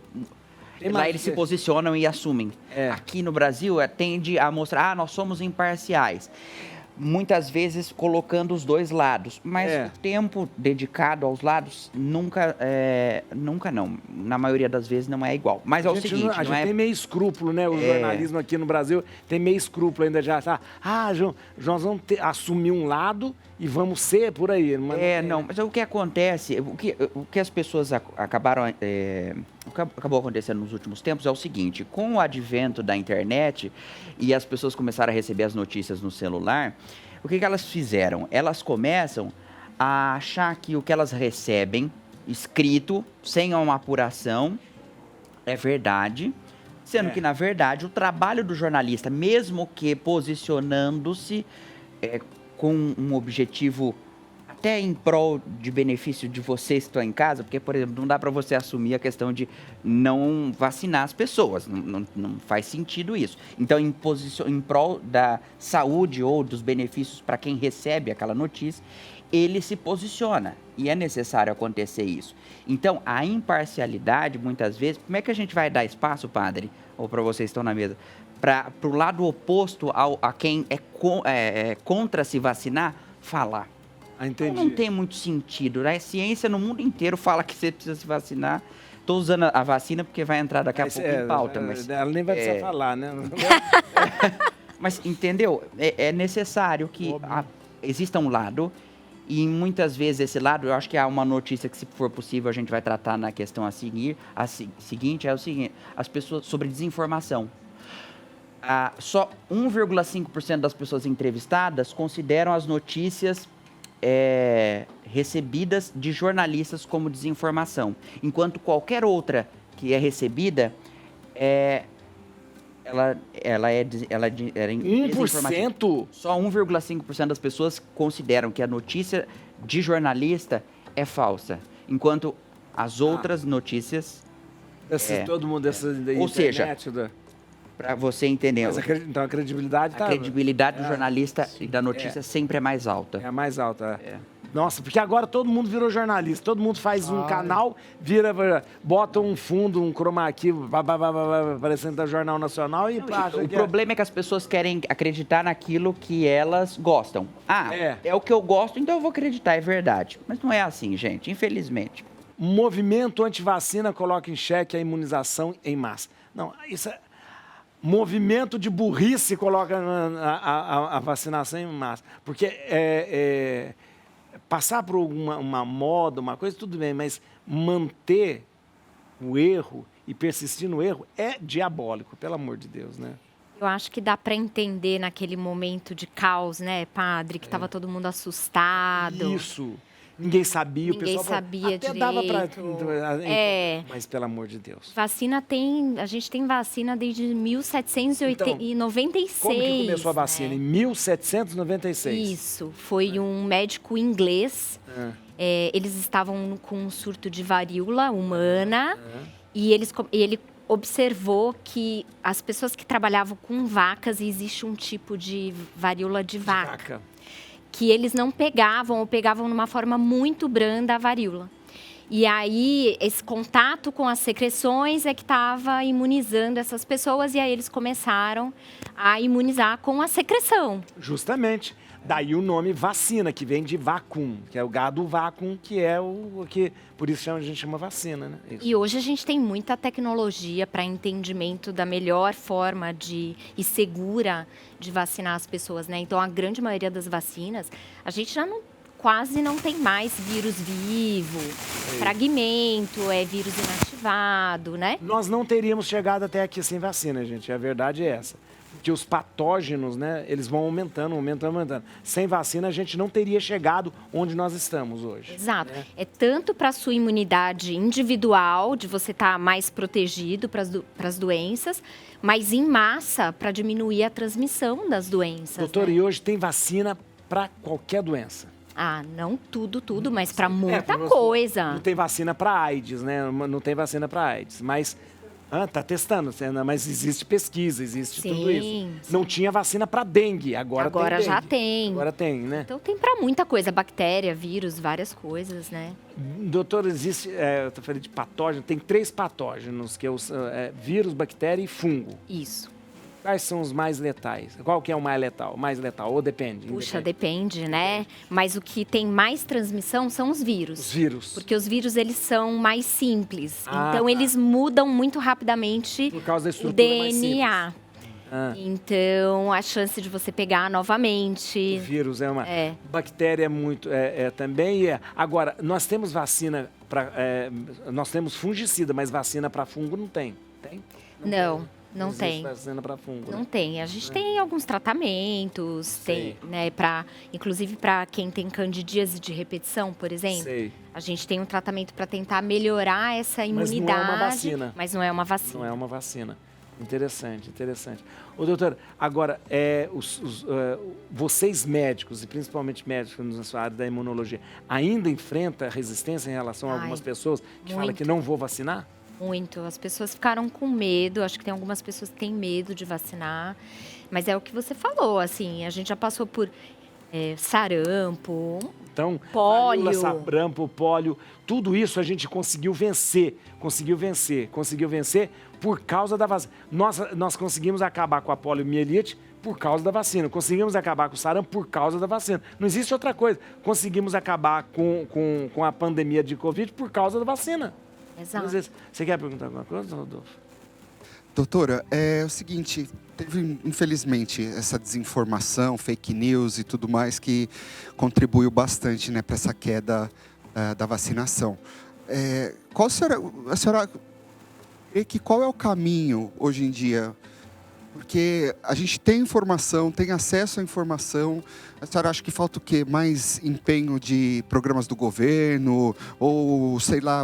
Lá eles se posicionam e assumem. Aqui no Brasil, tende a mostrar, nós somos imparciais. Muitas vezes colocando os dois lados, mas o tempo dedicado aos lados nunca não. Na maioria das vezes não é igual. Mas é o seguinte, a gente tem meio escrúpulo, né? O jornalismo aqui no Brasil tem meio escrúpulo ainda já. João, nós vamos assumir um lado e vamos ser por aí. Mas o que acontece, o que as pessoas acabaram... O que acabou acontecendo nos últimos tempos é o seguinte, com o advento da internet e as pessoas começaram a receber as notícias no celular, o que elas fizeram? Elas começam a achar que o que elas recebem escrito, sem uma apuração, é verdade, sendo que, na verdade, o trabalho do jornalista, mesmo que posicionando-se com um objetivo até em prol de benefício de vocês que estão em casa, porque, por exemplo, não dá para você assumir a questão de não vacinar as pessoas, não faz sentido isso. Então, em prol da saúde ou dos benefícios para quem recebe aquela notícia, ele se posiciona e é necessário acontecer isso. Então, a imparcialidade, muitas vezes, como é que a gente vai dar espaço, padre, ou para vocês que estão na mesa, para o lado oposto a quem é contra se vacinar, falar? Entendi. Não tem muito sentido, né? A ciência no mundo inteiro fala que você precisa se vacinar. Estou usando a vacina porque vai entrar daqui a pouco em pauta. Mas ela nem vai precisar falar, né? Mas, entendeu? É necessário que exista um lado e muitas vezes esse lado, eu acho que há uma notícia que, se for possível, a gente vai tratar na questão a seguir. Seguinte é o seguinte, as pessoas sobre desinformação. Só 1,5% das pessoas entrevistadas consideram as notícias recebidas de jornalistas como desinformação, enquanto qualquer outra que é recebida ela é 1%? Só 1,5% das pessoas consideram que a notícia de jornalista é falsa, enquanto as outras notícias todo mundo dessa ou seja, para você entender. Então a credibilidade A credibilidade do jornalista e da notícia sempre é mais alta. É a mais alta. Nossa, porque agora todo mundo virou jornalista. Todo mundo faz um canal, bota um fundo, um chroma key, aparecendo da Jornal Nacional e... O problema é que as pessoas querem acreditar naquilo que elas gostam. É o que eu gosto, então eu vou acreditar, é verdade. Mas não é assim, gente, infelizmente. Movimento antivacina coloca em xeque a imunização em massa. Não, isso é... movimento de burrice coloca a vacinação em massa. Porque passar por uma moda, uma coisa, tudo bem, mas manter o erro e persistir no erro é diabólico, pelo amor de Deus, né? Eu acho que dá para entender naquele momento de caos, né, padre? Que estava todo mundo assustado. Isso. Ninguém sabia. Ninguém o pessoal sabia até direito. dava para... Mas, pelo amor de Deus. Vacina a gente tem vacina desde 1796. Como que começou a vacina? Em 1796. Isso. Foi um médico inglês. Eles estavam com um surto de varíola humana. E ele observou que as pessoas que trabalhavam com vacas, existe um tipo de varíola de vaca. Que eles não pegavam ou pegavam numa forma muito branda a varíola. E aí, esse contato com as secreções é que estava imunizando essas pessoas e aí eles começaram a imunizar com a secreção. Justamente. Daí o nome vacina, que vem de vacum, que é o gado vacum, que é o que... Por isso a gente chama vacina, né? Isso. E hoje a gente tem muita tecnologia para entendimento da melhor forma e segura de vacinar as pessoas, né? Então, a grande maioria das vacinas, a gente já quase não tem mais vírus vivo, fragmento, vírus inativado, né? Nós não teríamos chegado até aqui sem vacina, gente. A verdade é essa. Porque os patógenos, né, eles vão aumentando. Sem vacina, a gente não teria chegado onde nós estamos hoje. Exato. Né? É tanto para a sua imunidade individual, de você estar mais protegido para as doenças, mas em massa, para diminuir a transmissão das doenças. Doutora, né? E hoje tem vacina para qualquer doença? Ah, não tudo, mas para muita coisa. Não tem vacina para AIDS, né? Não tem vacina para AIDS, mas... tá testando, mas existe pesquisa, existe tudo isso. Não tinha vacina para dengue, agora tem dengue. Já tem. Agora tem, né? Então tem para muita coisa, bactéria, vírus, várias coisas, né? Doutor, existe, eu tô falando de patógeno, tem 3 patógenos, que é vírus, bactéria e fungo. Isso. Quais são os mais letais? Qual que é o mais letal? Ou depende? Puxa, depende, né? Mas o que tem mais transmissão são os vírus. Os vírus. Porque os vírus, eles são mais simples. Então, eles mudam muito rapidamente por causa da o estrutura DNA. Mais simples. Então, a chance de você pegar novamente... O vírus é uma... Bactéria é muito... também. Agora, nós temos vacina para... nós temos fungicida, mas vacina para fungo não tem. Tem? Não tem. Vacina para fungo. Não tem. A gente tem alguns tratamentos, né, inclusive para quem tem candidíase de repetição, por exemplo. A gente tem um tratamento para tentar melhorar essa imunidade. Mas não é uma vacina. Mas não é uma vacina. Não é uma vacina. Interessante. Ô, doutora, agora, vocês médicos, e principalmente médicos na sua área da imunologia, ainda enfrentam resistência em relação a algumas pessoas que falam que não vou vacinar? Muito. As pessoas ficaram com medo. Acho que tem algumas pessoas que têm medo de vacinar. Mas é o que você falou, assim. A gente já passou por sarampo, pólio. Sarampo, pólio. Tudo isso a gente conseguiu vencer. Conseguiu vencer por causa da vacina. Nós conseguimos acabar com a poliomielite por causa da vacina. Conseguimos acabar com o sarampo por causa da vacina. Não existe outra coisa. Conseguimos acabar com a pandemia de Covid por causa da vacina. Exato. Você quer perguntar alguma coisa, Rodolfo? Doutora, é o seguinte, teve infelizmente essa desinformação, fake news e tudo mais que contribuiu bastante, né, para essa queda da vacinação. Qual é o caminho hoje em dia? Porque a gente tem informação, tem acesso à informação. A senhora acha que falta o quê? Mais empenho de programas do governo? Ou, sei lá,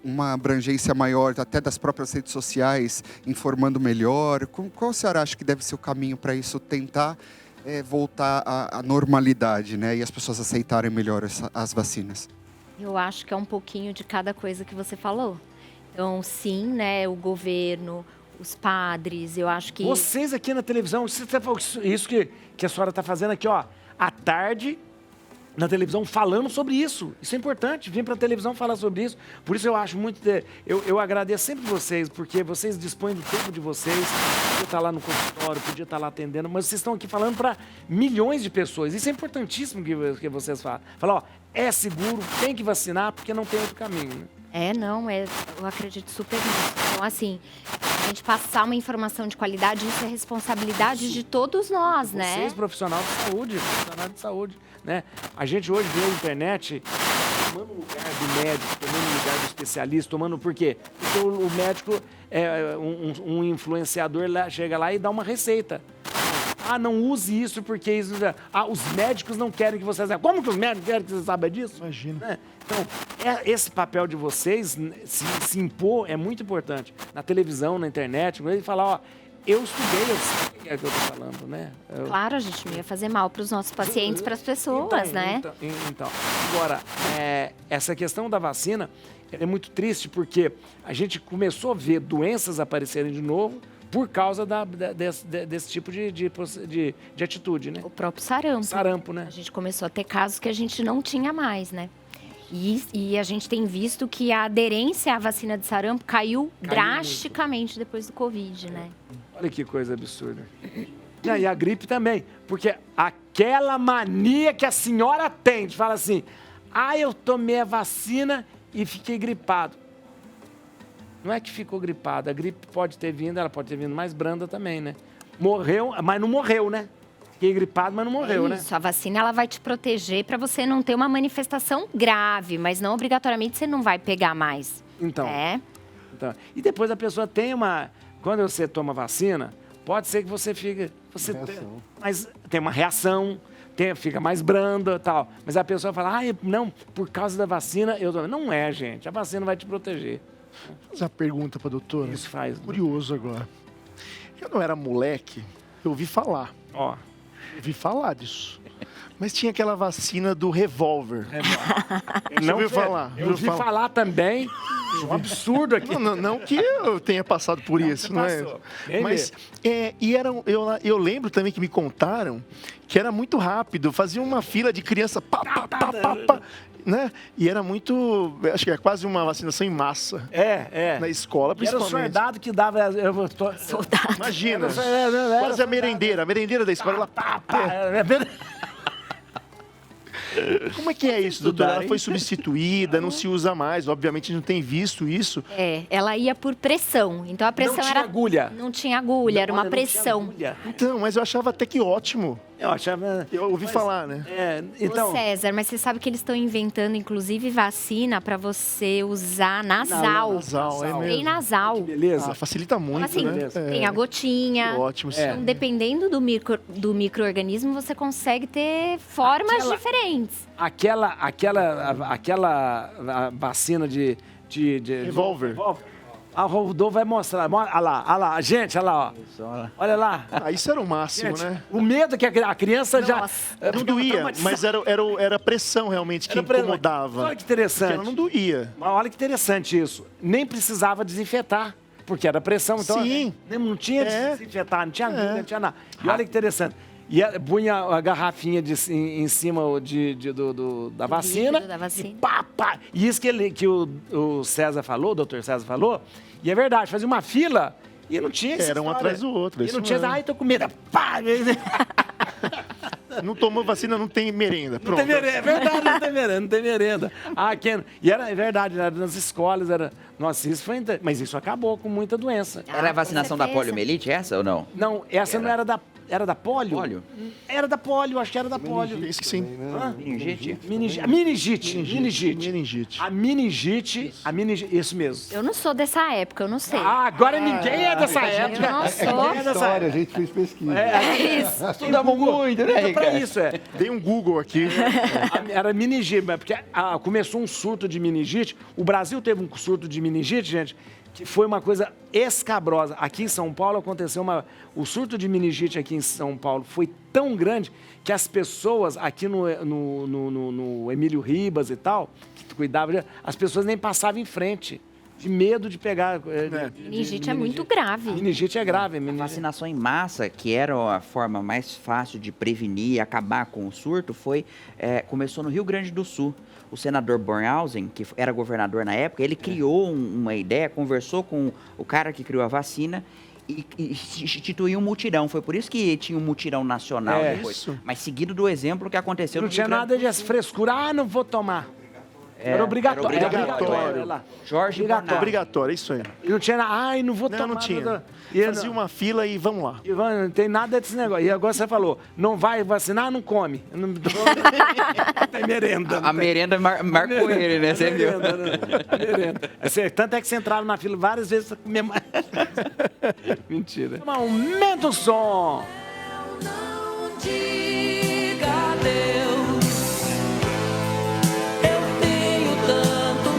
uma abrangência maior até das próprias redes sociais, informando melhor? Qual a senhora acha que deve ser o caminho para isso tentar voltar à normalidade, né? E as pessoas aceitarem melhor as vacinas? Eu acho que é um pouquinho de cada coisa que você falou. Então, sim, né, o governo... Os padres, eu acho que... Vocês aqui na televisão, isso que a senhora está fazendo aqui, ó, à tarde, na televisão, falando sobre isso. Isso é importante, vir para a televisão falar sobre isso. Por isso eu acho muito... Eu agradeço sempre vocês, porque vocês dispõem do tempo de vocês. Podia estar lá no consultório, podia estar lá atendendo, mas vocês estão aqui falando para milhões de pessoas. Isso é importantíssimo que vocês falam. Falam, ó, é seguro, tem que vacinar, porque não tem outro caminho, né? Eu acredito super nisso. Então, assim, a gente passar uma informação de qualidade, isso é responsabilidade de todos nós, né? Vocês, profissionais de saúde, né? A gente hoje vê a internet tomando o lugar do médico, tomando o lugar do especialista, por quê? Porque o médico, um influenciador chega lá e dá uma receita. Não use isso porque isso... os médicos não querem que você saiba. Como que os médicos querem que você saiba disso? Imagina. Né? Então, esse papel de vocês se impor é muito importante. Na televisão, na internet, ele falar, eu estudei, eu sei o que é que eu estou falando, né? Claro, a gente não ia fazer mal para os nossos pacientes, para as pessoas, né? Então, agora, essa questão da vacina é muito triste porque a gente começou a ver doenças aparecerem de novo por causa desse tipo de atitude, né? O próprio sarampo. Sarampo, né? A gente começou a ter casos que a gente não tinha mais, né? E a gente tem visto que a aderência à vacina de sarampo caiu drasticamente muito depois do Covid, né? Olha que coisa absurda. E a gripe também, porque aquela mania que a senhora tem de falar assim, eu tomei a vacina e fiquei gripado. Não é que ficou gripado, a gripe pode ter vindo, ela pode ter vindo mais branda também, né? Morreu, mas não morreu, né? Fiquei gripado, mas não morreu, né? Isso, a vacina ela vai te proteger para você não ter uma manifestação grave, mas não obrigatoriamente você não vai pegar mais. Então, e depois a pessoa tem quando você toma vacina, pode ser que você fique... Mas tem uma reação, fica mais branda e tal. Mas a pessoa fala, não, por causa da vacina, não é, gente, a vacina vai te proteger. Vou fazer uma pergunta para a doutora. Isso faz. Curioso agora. Eu não era moleque, eu ouvi falar. Ouvi falar disso. Mas tinha aquela vacina do revólver. Não ouviu falar? Eu ouvi falar também. Um absurdo aqui. Não que eu tenha passado por isso, não é? Mas eu lembro também que me contaram que era muito rápido. Fazia uma fila de criança, né? E era muito, acho que é quase uma vacinação em massa. Na escola, principalmente. Era o soldado que dava... Soldado. Imagina, quase a merendeira da escola. Como é que é isso, doutora? Ela foi substituída, não se usa mais, obviamente a gente não tem visto isso. Ela ia por pressão, então a pressão era... agulha. Não tinha agulha, era uma pressão. Então, mas eu achava até que ótimo. Eu ouvi falar, né? Ô César, mas você sabe que eles estão inventando, inclusive, vacina para você usar nasal. Spray nasal. Que beleza. Facilita muito, assim, né? Tem a gotinha. Ótimo, sim. Então, dependendo do micro-organismo, você consegue ter formas diferentes. Aquela vacina de revólver. A Rodolfo vai mostrar. Olha lá, gente, olha lá, ó. Olha lá. Isso era o máximo, gente, né? O medo que a criança já... Não doía, mas era a pressão realmente que incomodava. Olha que interessante. Porque ela não doía. Mas olha que interessante isso. Nem precisava desinfetar, porque era pressão. Então, sim. Não tinha de desinfetar, não tinha agulha, não tinha nada. E olha que interessante. E punha a garrafinha em cima da vacina. E pá. E isso que o César falou, o doutor César falou, e é verdade, fazia uma fila e não tinha... Era um atrás do outro. E não tinha, tô com medo. Pá! Não tomou vacina, não tem merenda. Pronto. Não tem merenda, é verdade, não tem merenda. E é verdade, nas escolas Nossa, isso foi... Mas isso acabou com muita doença. Era a vacinação da poliomielite, essa ou não? Não, essa não era da... Era da polio? Polio? Era da polio, acho que era da polio. Isso que sim. Meningite? A meningite, isso mesmo. Eu não sou dessa época, eu não sei. Agora ninguém é dessa época. Eu não sou. História, a gente fez pesquisa. Isso. Estudamos muito, né? Pra isso, Dei um Google aqui. Era meningite, porque começou um surto de meningite. O Brasil teve um surto de meningite, gente, que foi uma coisa escabrosa. Aqui em São Paulo aconteceu o surto de meningite aqui em São Paulo foi tão grande que as pessoas aqui no Emílio Ribas e tal, que cuidava, as pessoas nem passavam em frente, de medo de pegar... Meningite é muito grave. Meningite é grave. A vacinação em massa, que era a forma mais fácil de prevenir e acabar com o surto, começou no Rio Grande do Sul. O senador Bornhausen, que era governador na época, ele criou uma ideia, conversou com o cara que criou a vacina e instituiu um mutirão. Foi por isso que tinha um mutirão nacional depois. Isso. Mas seguido do exemplo que aconteceu no Rio Grande do Sul. Não tinha nada de frescura. Não vou tomar. Era obrigatório. Obrigatório. Jorge Obrigatório. Obrigatório, é isso aí. E não tinha nada. Ai, não vou tomar. Não tinha. nada. E Fazia uma fila e vamos lá. Ivan, não tem nada desse negócio. E agora você falou, não vai vacinar, não come. Não tem merenda. A merenda marcou ele, né? Você viu? Merenda. Tanto é que você entrava na fila várias vezes pra comer mais. Mentira. Aumenta o som.